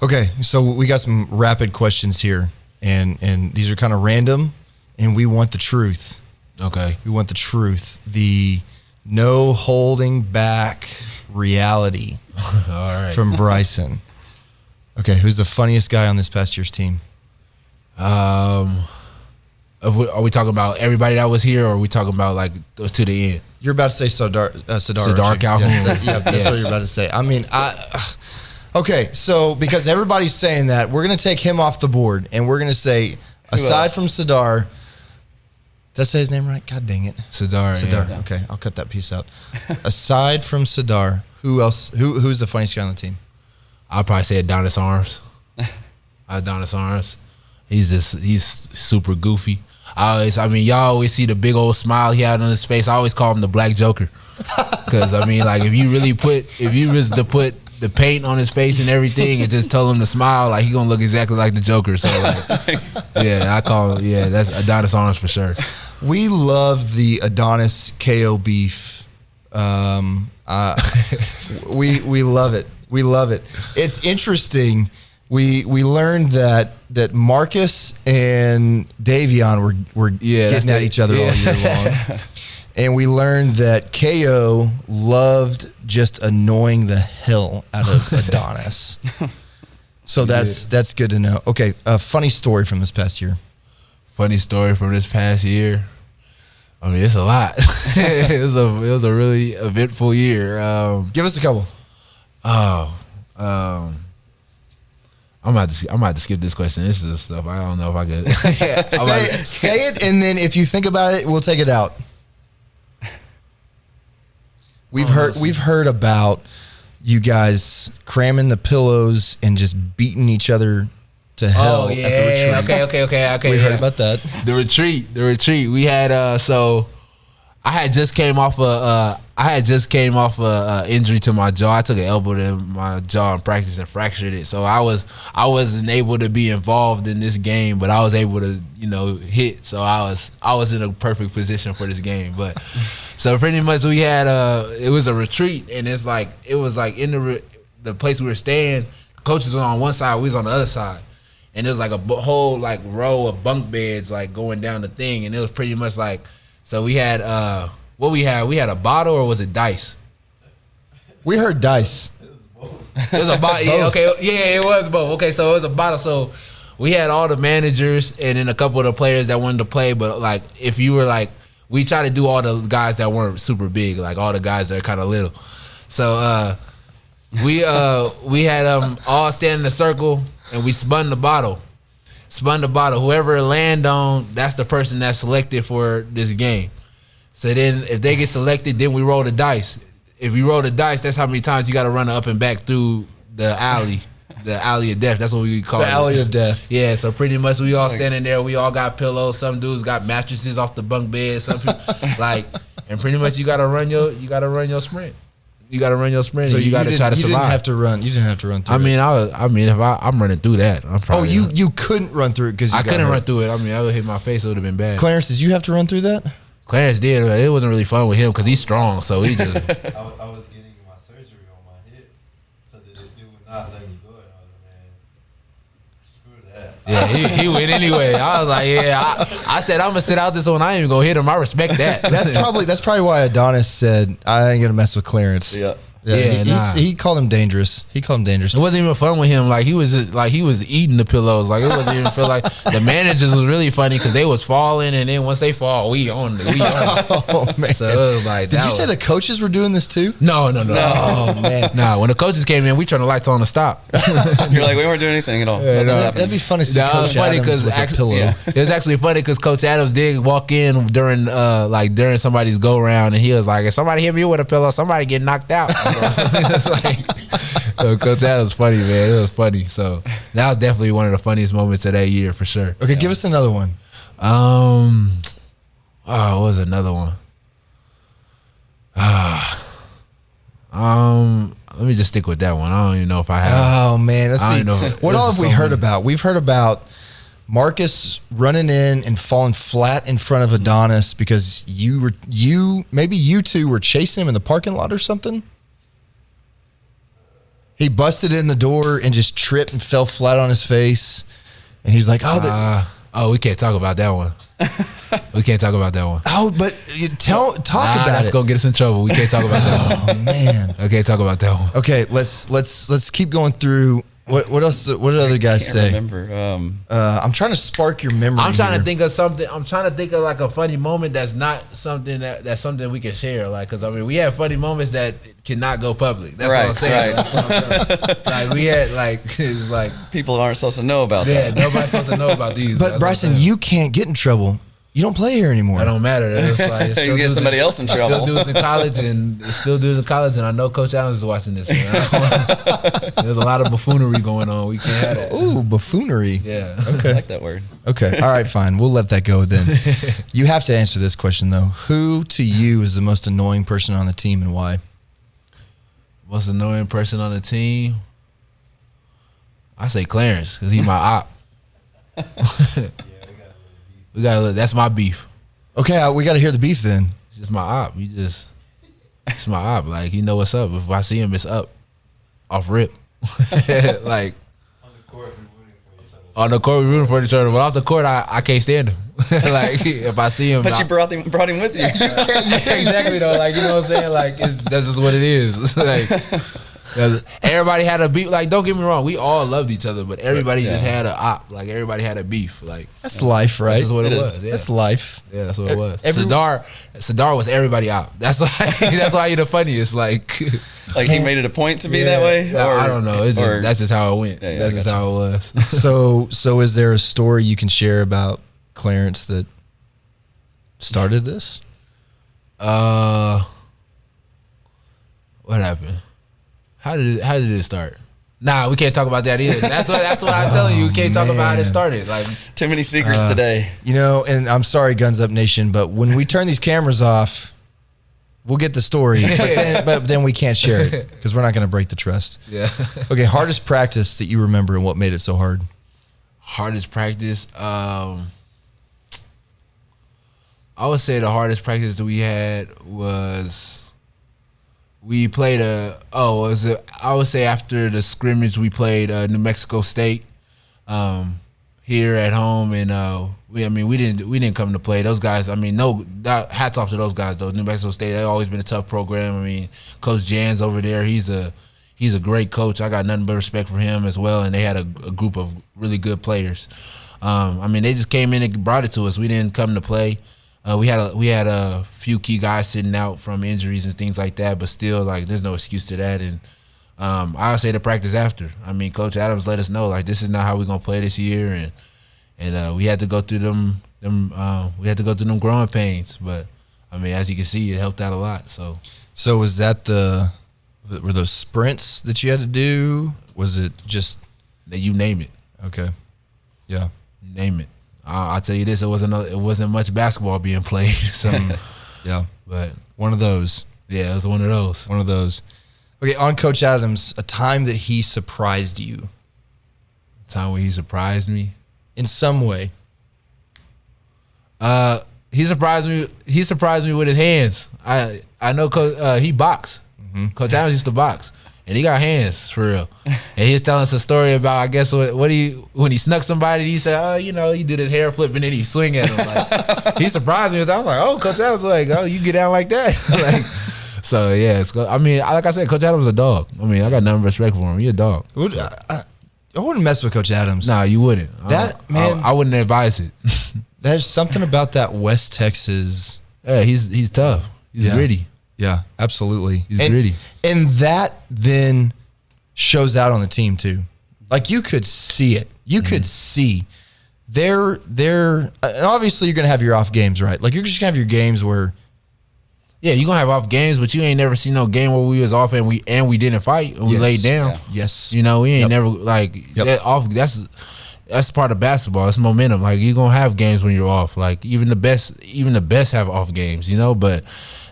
Okay, so we got some rapid questions here, and these are kind of random, and we want the truth. Okay. We want the truth. The no holding back reality. All right. From Bryson. Okay, who's the funniest guy on this past year's team? Are we talking about everybody that was here, or are we talking about like to the end? You're about to say Sadar Calhoun. Yes, that's what you're about to say. I mean, okay, so because everybody's saying that, we're going to take him off the board, and we're going to say, aside from Sadar, did I say his name right? God dang it. Sadar. Yeah. Okay, I'll cut that piece out. Aside from Sadar, who else? Who's the funniest guy on the team? I'll probably say Adonis Arms. Adonis Arms. He's super goofy. Y'all always see the big old smile he had on his face. I always call him the Black Joker, because I mean, like if you was to put the paint on his face and everything and just tell him to smile, like he gonna look exactly like the Joker. So like, yeah, I call him. Yeah, that's Adonis Arms for sure. We love the Adonis KO beef. We love it. We love it. It's interesting. We learned that Marcus and Davion were getting at each other all year long. And we learned that KO loved just annoying the hell out of Adonis. So that's good to know. Okay, a funny story from this past year. Funny story from this past year. I mean, it's a lot. it was a really eventful year. Give us a couple. I'm about to skip this question. This is stuff I don't know if I could. Say it, and then if you think about it, we'll take it out. We've heard about you guys cramming the pillows and just beating each other to hell. Oh yeah, at the retreat. Okay. We heard about that. The retreat. We had so I had just came off a injury to my jaw. I took an elbow to my jaw in practice and fractured it. So I wasn't able to be involved in this game, but I was able to, hit. So I was in a perfect position for this game. But so pretty much we had it was a retreat, and it was like in the place we were staying. The coaches were on one side, we was on the other side. And it was like a whole like row of bunk beds like going down the thing, and it was pretty much like, so we had what we had a bottle, or was it dice? We heard dice. It was a bottle. Yeah, okay, yeah, it was both. Okay, so it was a bottle. So we had all the managers and then a couple of the players that wanted to play, but like if you were like, we try to do all the guys that weren't super big, like all the guys that are kind of little. So we had all stand in a circle. And we spun the bottle. Whoever it land on, that's the person that's selected for this game. So then if they get selected, then we roll the dice. If you roll the dice, that's how many times you got to run up and back through the alley. The alley of death. That's what we call it. The alley of death. Yeah, so pretty much we all standing there. We all got pillows. Some dudes got mattresses off the bunk bed. Some people, and pretty much you got to run your sprint. You got to run your sprint. So and you got to try to survive. You didn't have to run. You didn't have to run through. If I'm running through that, I'm probably. You couldn't run through it because I couldn't run through it. I mean, I would hit my face. It would have been bad. Clarence, did you have to run through that? Clarence did, but it wasn't really fun with him because he's strong. So he just. I was getting my surgery on my hip, so that it would not let me go. And I was like, man, screw that. Yeah, he went anyway. I was like, I said I'm gonna sit out this one. I ain't even gonna hit him. I respect that. That's probably why Adonis said I ain't gonna mess with Clarence. Yeah. He called him dangerous. It wasn't even fun with him. Like he was eating the pillows. Like it wasn't even feel like the managers was really funny because they was falling, and then once they fall, we on it. Oh man! So it was like, did you say the coaches were doing this too? No. Oh man! Nah, when the coaches came in, we turned the lights on to stop. You're like, we weren't doing anything at all. Yeah, that'd be funny to see Coach Adams with a pillow. Yeah. It was actually funny because Coach Adams did walk in during somebody's go round, and he was like, if somebody hit me with a pillow, somebody get knocked out. It's like, Coach Adams funny, man. It was funny. So that was definitely one of the funniest moments of that year for sure. Okay, give us another one. What was another one? Let me just stick with that one. I don't even know if I have. Oh man, let's see. What all have we heard about? We've heard about Marcus running in and falling flat in front of Adonis because maybe you two were chasing him in the parking lot or something. He busted in the door and just tripped and fell flat on his face. And he's like, we can't talk about that one. We can't talk about that one. Oh, but talk about that's it. That's gonna get us in trouble. We can't talk about that one. Oh man. I can't talk about that one. Okay, let's keep going through. What else? What did other guys say? Remember. I'm trying to spark your memory. I'm trying to think of something. I'm trying to think of like a funny moment that's not something that's something we can share. Like, because I mean, we have funny moments that cannot go public. That's what I'm saying. Right. Like we had like people aren't supposed to know about that. Yeah, nobody's supposed to know about these. But Bryson, you can't get in trouble. You don't play here anymore. That don't matter. It's like you get somebody else in trouble. Still dudes in college, and I know Coach Adams is watching this. There's a lot of buffoonery going on. We can't have that. Ooh, buffoonery. Yeah. Okay. I like that word. Okay. All right, fine. We'll let that go then. You have to answer this question though. Who to you is the most annoying person on the team and why? Most annoying person on the team? I say Clarence because he's my op. We gotta. That's my beef. Okay, we got to hear the beef then. It's just my op. It's my op. Like, you know what's up. If I see him, it's up. Off rip. Like on the court, we're rooting for each other. But off the court, I can't stand him. Like if I see him, but you brought him with you. Exactly though. Like, you know what I'm saying. Like that's just what it is. Like everybody had a beef. Like, don't get me wrong, we all loved each other, but everybody just had a op. Like everybody had a beef. Like that's life, right? That's just what it was. Yeah. That's life. Yeah, that's what it was. Sadar was everybody op. That's why you're the funniest. Like he made it a point to be that way. I don't know. It's just that's just how it went. Yeah, that's just how it was. So is there a story you can share about Clarence that started this? What happened? How did it start? Nah, we can't talk about that either. That's what I'm telling you. We can't talk about how it started. Like, too many secrets today. You know, and I'm sorry, Guns Up Nation, but when we turn these cameras off, we'll get the story. But then we can't share it because we're not going to break the trust. Yeah. Okay, hardest practice that you remember and what made it so hard? Hardest practice. I would say the hardest practice that we had was. We played I would say after the scrimmage we played New Mexico State here at home, and we didn't come to play. Those guys, hats off to those guys though. New Mexico State, they've always been a tough program. I mean, Coach Jan's over there, he's a great coach. I got nothing but respect for him as well, and they had a group of really good players. They just came in and brought it to us. We didn't come to play. We had a few key guys sitting out from injuries and things like that, but still, like, there's no excuse to that. And I would say the practice after. Coach Adams let us know, like, this is not how we're gonna play this year, and we had to go through them growing pains. But as you can see, it helped out a lot. So was that were those sprints that you had to do? Was it just that you name it? Okay, yeah, name it. I'll tell you this: it wasn't much basketball being played. So, yeah, but one of those. Yeah, it was one of those. One of those. Okay, on Coach Adams, a time that he surprised you Time when he surprised me. in some way. He surprised me. He surprised me with his hands. I know he boxed. Coach Adams used to box, and he got hands for real. And he was telling us a story about, I guess, when he snuck somebody, he said, "Oh, he did his hair flip and then he swing at him." Like, he surprised me with that. I was like, "Oh, Coach Adams, like, oh, you get down like that?" Like, so yeah. Like I said, Coach Adams is a dog. I mean, I got nothing but respect for him. He a dog. I wouldn't mess with Coach Adams. Nah, you wouldn't. I wouldn't advise it. There's something about that West Texas. Yeah, he's tough. He's gritty. Yeah, absolutely. He's gritty. And that then shows out on the team too. Like, you could see it. You could see they're and obviously you're going to have your off games, right? Like, you're just going to have your games where, yeah, you're going to have off games, but you ain't never seen no game where we was off and we didn't fight and we laid down. Yeah. Yes. We ain't never, like, that off. That's part of basketball. It's momentum. Like, you're going to have games when you're off. Like, even the best have off games, but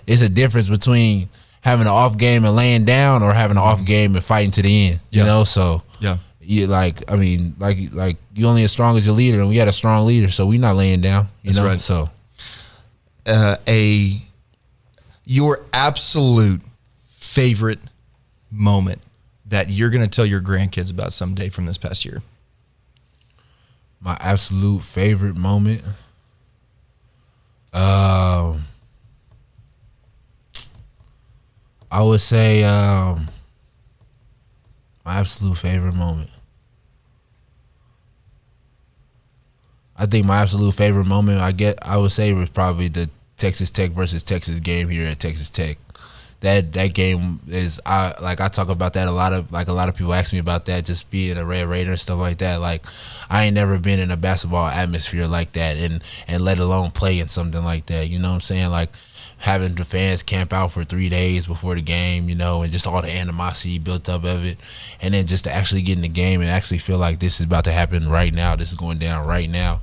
it's a difference between having an off game and laying down or having an off game and fighting to the end, you know? So, you you only as strong as your leader, and we had a strong leader, so we not laying down, That's know? Right. So, your absolute favorite moment that you're going to tell your grandkids about someday from this past year? My absolute favorite moment. I would say my absolute favorite moment. I think my absolute favorite moment I would say was probably the Texas Tech versus Texas game here at Texas Tech. That game is I talk about that a lot of people ask me about that, just being a Red Raider and stuff like that. Like, I ain't never been in a basketball atmosphere like that and let alone play in something like that. You know what I'm saying? Like, having the fans camp out for 3 days before the game, and just all the animosity built up of it. And then just to actually get in the game and actually feel like this is about to happen right now. This is going down right now.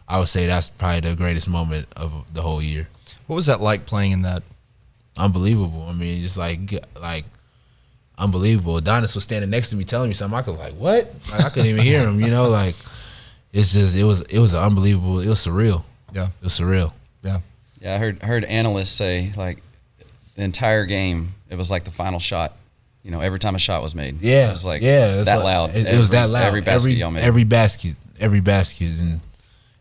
I would say that's probably the greatest moment of the whole year. What was that like playing in that? Unbelievable. I mean, just like unbelievable. Adonis was standing next to me telling me something. I could like, what? Like, I couldn't even hear him, like, it's just, it was unbelievable. It was surreal. Yeah. It was surreal. Yeah. Yeah, I heard analysts say, like, the entire game, it was like the final shot. Every time a shot was made. Yeah. It was like that loud. It was that loud. Every basket y'all made. Every basket. And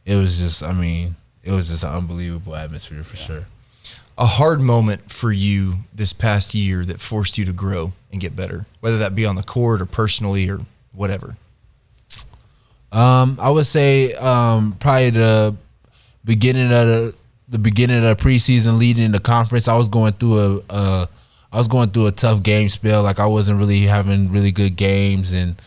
it was just, it was just an unbelievable atmosphere for sure. A hard moment for you this past year that forced you to grow and get better, whether that be on the court or personally or whatever? I would say probably the beginning of the preseason leading into conference. I was going through a tough game spell. Like, I wasn't really having really good games, and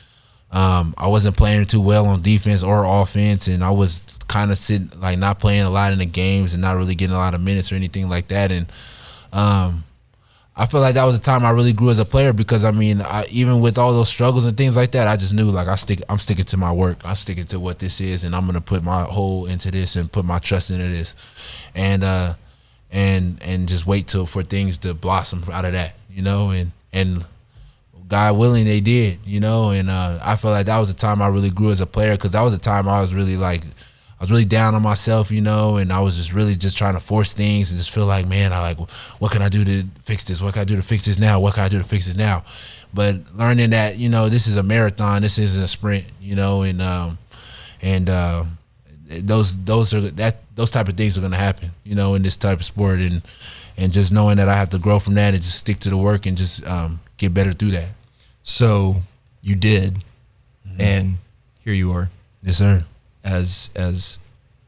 I wasn't playing too well on defense or offense, and I was kind of sitting, like, not playing a lot in the games and not really getting a lot of minutes or anything like that. And I feel like that was the time I really grew as a player, because even with all those struggles and things like that, I just knew, like, I'm sticking to my work. I'm sticking to what this is, and I'm gonna put my whole into this and put my trust into this, and just wait for things to blossom out of that, and God willing, they did, and I feel like that was the time I really grew as a player, because that was the time I was really down on myself, and I was just really just trying to force things and just feel like, man, what can I do to fix this? What can I do to fix this now? What can I do to fix this now? But learning that, this is a marathon, this isn't a sprint, those type of things are gonna happen, in this type of sport, and just knowing that I have to grow from that and just stick to the work and just get better through that. So you did, and here you are. Yes, sir. As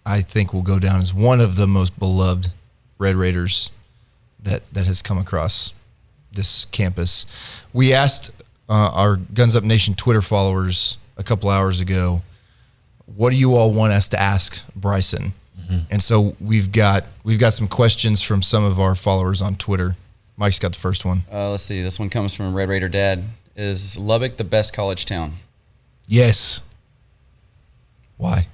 I think will go down as one of the most beloved Red Raiders that has come across this campus. We asked our Guns Up Nation Twitter followers a couple hours ago, what do you all want us to ask Bryson? And so we've got some questions from some of our followers on Twitter. Mike's got the first one. Let's see. This one comes from Red Raider Dad. Is Lubbock the best college town? Yes. Why?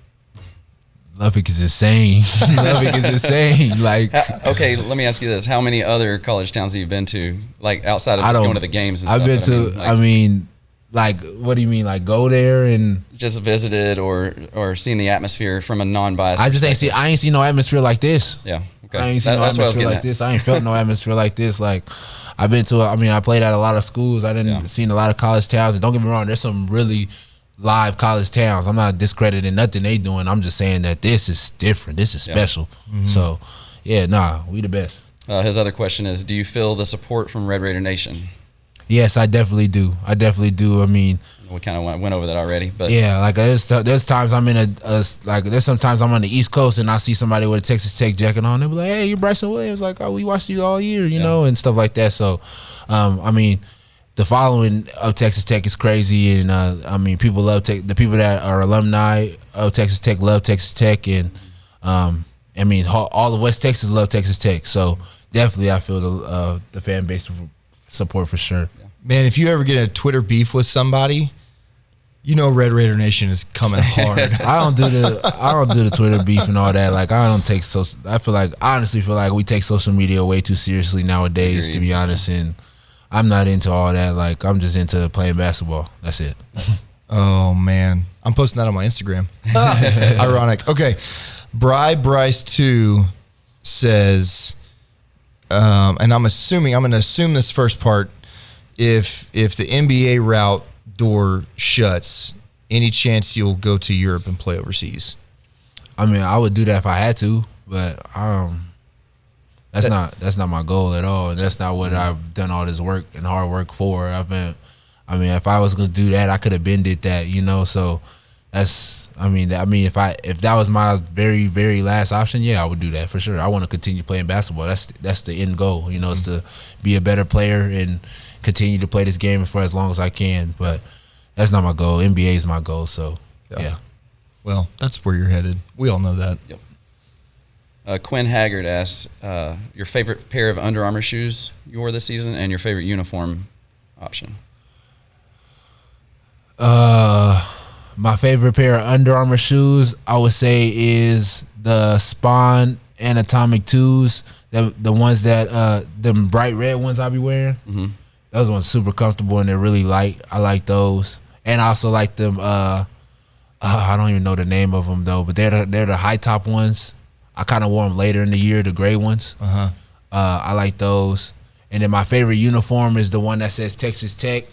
Lubbock is insane. Lubbock is insane. Like, okay, let me ask you this: how many other college towns have you been to, like outside of just going to the games and stuff? I've been to. I mean, like, what do you mean? Like, go there and just visited or seen the atmosphere from a non-biased. I just ain't seen no atmosphere like this. Yeah. Okay. I ain't seen no atmosphere like this. I ain't felt no atmosphere like this. Like, I've been to. I played at a lot of schools. I didn't seen a lot of college towns. And don't get me wrong, there's some really live college towns. I'm not discrediting nothing they doing. I'm just saying that this is different. This is special. So, yeah, we the best. His other question is, do you feel the support from Red Raider Nation? Yes, I definitely do. I mean, we kind of went over that already, but yeah, like there's times I'm in there's sometimes I'm on the East Coast and I see somebody with a Texas Tech jacket on. They be like, "Hey, you're Bryson Williams." Like, "Oh, we watched you all year," you know, and stuff like that. So, I mean, the following of Texas Tech is crazy, and I mean, people love the people that are alumni of Texas Tech love Texas Tech, and I mean, all of West Texas love Texas Tech. So definitely, I feel the fan base support for sure. Man, if you ever get a Twitter beef with somebody, you know Red Raider Nation is coming hard. I don't do the Twitter beef and all that. Like, I honestly feel like we take social media way too seriously nowadays, to be honest, and I'm not into all that. Like, I'm just into playing basketball. That's it. Oh man, I'm posting that on my Instagram. Ironic. Okay, Bryce 2 says, and I'm going to assume this first part. If the NBA route door shuts, any chance you'll go to Europe and play overseas? I mean, I would do that if I had to, but that's not my goal at all, and that's not what I've done all this work and hard work for. I mean, if I was gonna do that, I could have been did that, you know. So if that was my very, very last option, yeah, I would do that for sure. I want to continue playing basketball. That's the end goal, you know, is to be a better player and continue to play this game for as long as I can. But that's not my goal. NBA is my goal. So yeah. Well, that's where you're headed. We all know that. Yep. Quinn Haggard asks, your favorite pair of Under Armour shoes you wore this season and your favorite uniform option. My favorite pair of Under Armour shoes, I would say, is the Spawn Anatomic 2s. The ones that, them bright red ones I be wearing. Mm-hmm. Those ones super comfortable and they're really light. I like those. And I also like them, I don't even know the name of them though, but they're the high top ones. I kind of wore them later in the year, the gray ones. I like those. And then my favorite uniform is the one that says Texas Tech,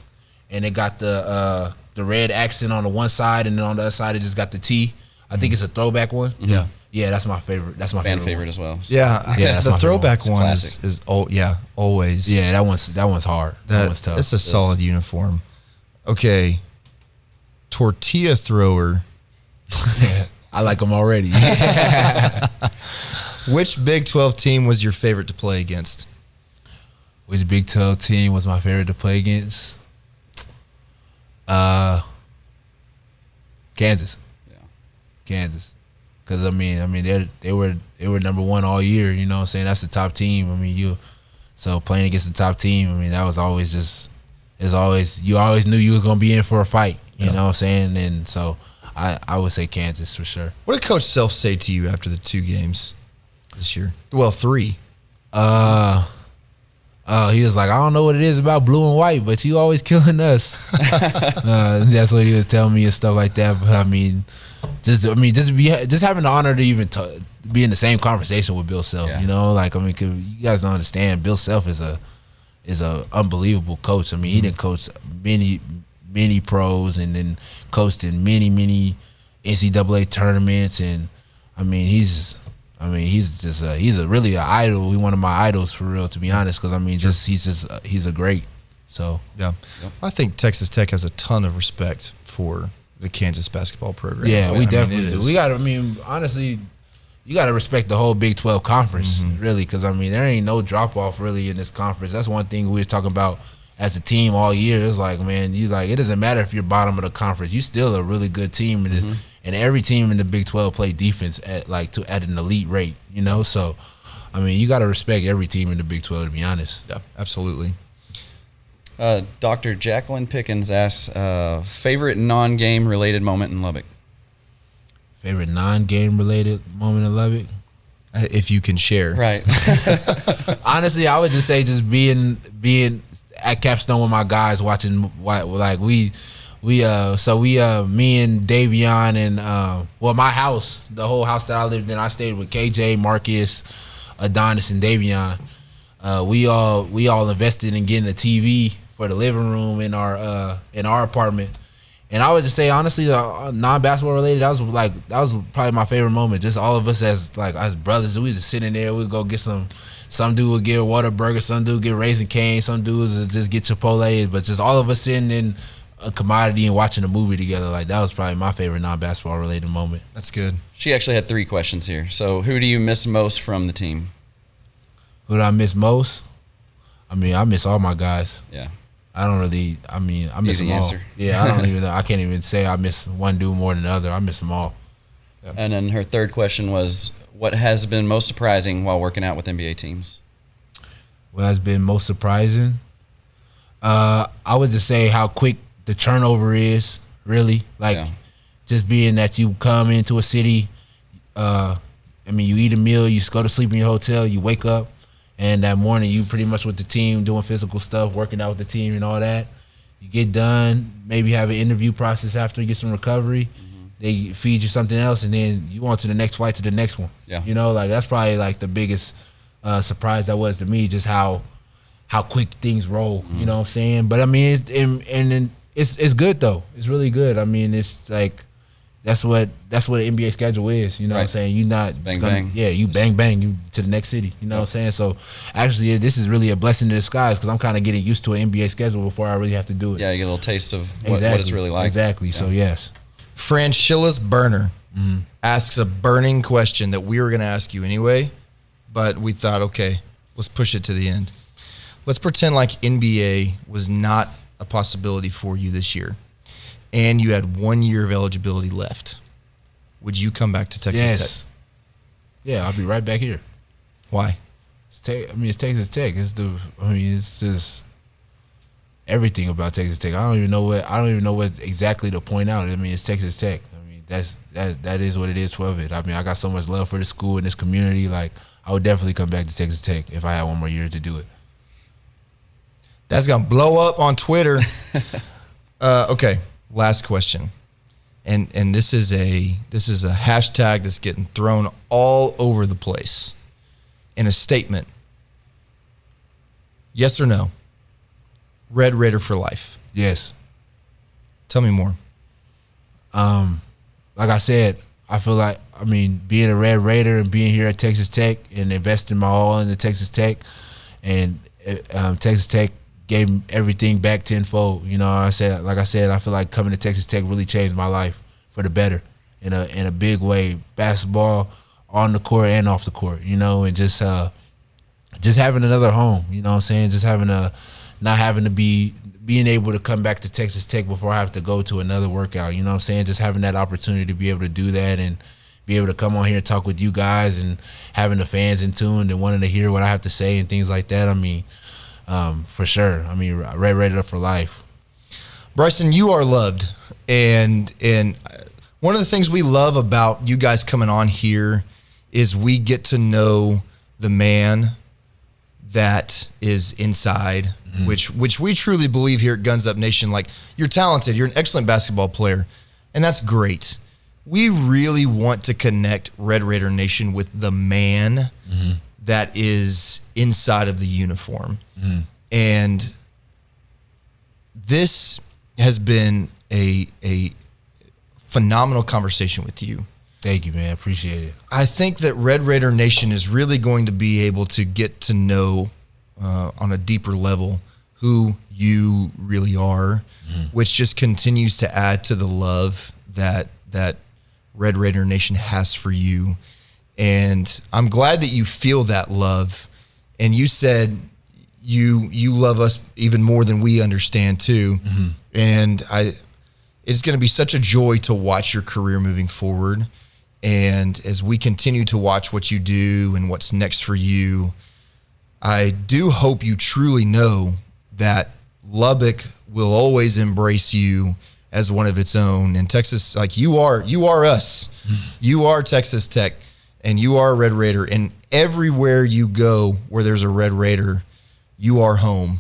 and it got the red accent on the one side, and then on the other side it just got the T. I think it's a throwback one. Yeah, that's my favorite. That's my favorite as well. Yeah, the throwback one is always. Yeah, that one's hard. That one's tough. It's a solid uniform. Okay, tortilla thrower. I like them already. Which Big 12 team was your favorite to play against? Which Big 12 team was my favorite to play against? Kansas. Yeah. Kansas. Because I mean they were number one all year, you know what I'm saying? That's the top team. I mean, so playing against the top team, I mean, that was always you always knew you was gonna be in for a fight, you know what I'm saying? And so I would say Kansas for sure. What did Coach Self say to you after the 2 games this year? Well, 3. He was like, I don't know what it is about blue and white, but you always killing us. That's what he was telling me and stuff like that. But I mean, just having the honor to even be in the same conversation with Bill Self. You know, like, I mean, 'cause you guys don't understand, Bill Self is a unbelievable coach. I mean, he didn't coach many pros and then coached in many NCAA tournaments, and I mean, he's really an idol. He's one of my idols for real, to be honest. Because I mean, he's a great. So yeah, I think Texas Tech has a ton of respect for the Kansas basketball program. Yeah, we definitely do. We got. I mean, honestly, you got to respect the whole Big 12 conference, really, because I mean, there ain't no drop off really in this conference. That's one thing we were talking about as a team all year. It's like, man, it doesn't matter if you're bottom of the conference. You're still a really good team. And every team in the Big 12 play defense at an elite rate, you know? So, I mean, you got to respect every team in the Big 12, to be honest. Yeah, absolutely. Dr. Jacqueline Pickens asks, favorite non-game related moment in Lubbock? Favorite non-game related moment in Lubbock? If you can share. Right. Honestly, I would just say just being at Capstone with my guys watching, like me and Davion and my house, the whole house that I lived in, I stayed with KJ, Marcus, Adonis, and Davion. We all invested in getting a TV for the living room in our apartment. And I would just say, honestly, non-basketball related, that was probably my favorite moment. Just all of us as brothers, we just sitting there. We'd go get some dude would get a Whataburger, some dude would get Raisin Cane, some dudes would just get Chipotle. But just all of us sitting in a commodity and watching a movie together, like that was probably my favorite non-basketball related moment. That's good. She actually had 3 questions here. So who do you miss most from the team? Who do I miss most? I mean, I miss all my guys. Yeah. I miss Easy them all. answer. Yeah, I can't even say I miss one dude more than the other. I miss them all. Yeah. And then her third question was, what has been most surprising while working out with NBA teams? What has been most surprising? I would just say how quick the turnover is, really. Just being that you come into a city, you eat a meal, you go to sleep in your hotel, you wake up, and that morning you pretty much with the team doing physical stuff, working out with the team and all that. You get done, maybe have an interview process after, you get some recovery. Mm-hmm. They feed you something else, and then you on to the next flight to the next one. Yeah. That's probably the biggest surprise that was to me, just how quick things roll. Mm-hmm. You know what I'm saying? But I mean, it's good though. It's really good. I mean, it's that's what the NBA schedule is. You know what I'm saying? You not bang bang. Yeah, you bang you to the next city. You know what I'm saying? So actually, this is really a blessing in disguise because I'm kind of getting used to an NBA schedule before I really have to do it. Yeah, you get a little taste of what it's really like. Exactly. Yeah. So yes. Franchilla's Burner asks a burning question that we were going to ask you anyway, but we thought, okay, let's push it to the end. Let's pretend like NBA was not a possibility for you this year, and you had 1 year of eligibility left. Would you come back to Texas Tech? Yeah, I'll be right back here. Why? It's Texas Tech. It's just everything about Texas Tech. I don't even know what exactly to point out. I mean, it's Texas Tech. I mean, that is what it is for it. I mean, I got so much love for the school and this community. Like, I would definitely come back to Texas Tech if I had 1 more year to do it. That's gonna blow up on Twitter. Okay, last question, and this is a hashtag that's getting thrown all over the place. In a statement, yes or no? Red Raider for life. Yes. Tell me more. Like I said, I feel like, being a Red Raider and being here at Texas Tech and investing my all into Texas Tech, and Texas Tech gave everything back tenfold. You know, I feel like coming to Texas Tech really changed my life for the better in a big way. Basketball on the court and off the court, and just having another home. You know what I'm saying? Just being able to come back to Texas Tech before I have to go to another workout. You know what I'm saying? Just having that opportunity to be able to do that and be able to come on here and talk with you guys and having the fans in tune and wanting to hear what I have to say and things like that. For sure. Red Raider for life. Bryson, you are loved, and one of the things we love about you guys coming on here is we get to know the man that is inside, which we truly believe here at Guns Up Nation. Like, you're talented, you're an excellent basketball player, and that's great. We really want to connect Red Raider Nation with the man that is inside of the uniform. And this has been a phenomenal conversation with you. Thank you, man. Appreciate it. I think that Red Raider Nation is really going to be able to get to know on a deeper level who you really are, which just continues to add to the love that Red Raider Nation has for you. And I'm glad that you feel that love. And you said you love us even more than we understand too. And it's going to be such a joy to watch your career moving forward. And as we continue to watch what you do and what's next for you, I do hope you truly know that Lubbock will always embrace you as one of its own. And Texas, like you are us. You are Texas Tech, and you are a Red Raider. And everywhere you go where there's a Red Raider, you are home.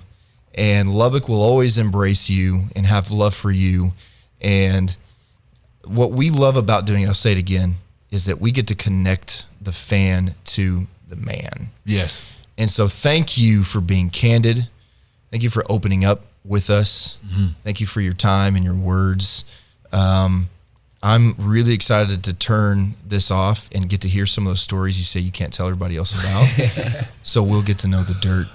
And Lubbock will always embrace you and have love for you. And what we love about doing, I'll say it again, is that we get to connect the fan to the man. Yes. And so thank you for being candid. Thank you for opening up with us. Thank you for your time and your words. I'm really excited to turn this off and get to hear some of those stories you say you can't tell everybody else about. So we'll get to know the dirt.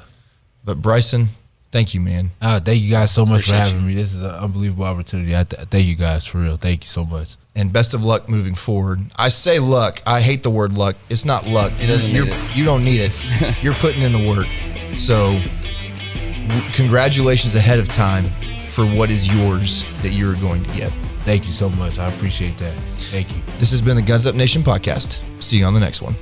But Bryson, thank you, man. Thank you guys so much for having me. This is an unbelievable opportunity. Thank you guys, for real. Thank you so much. And best of luck moving forward. I say luck. I hate the word luck. It's not luck. He doesn't need it. You don't need it. You're putting in the work. So congratulations ahead of time for what is yours that you're going to get. Thank you so much. I appreciate that. Thank you. This has been the Guns Up Nation podcast. See you on the next one.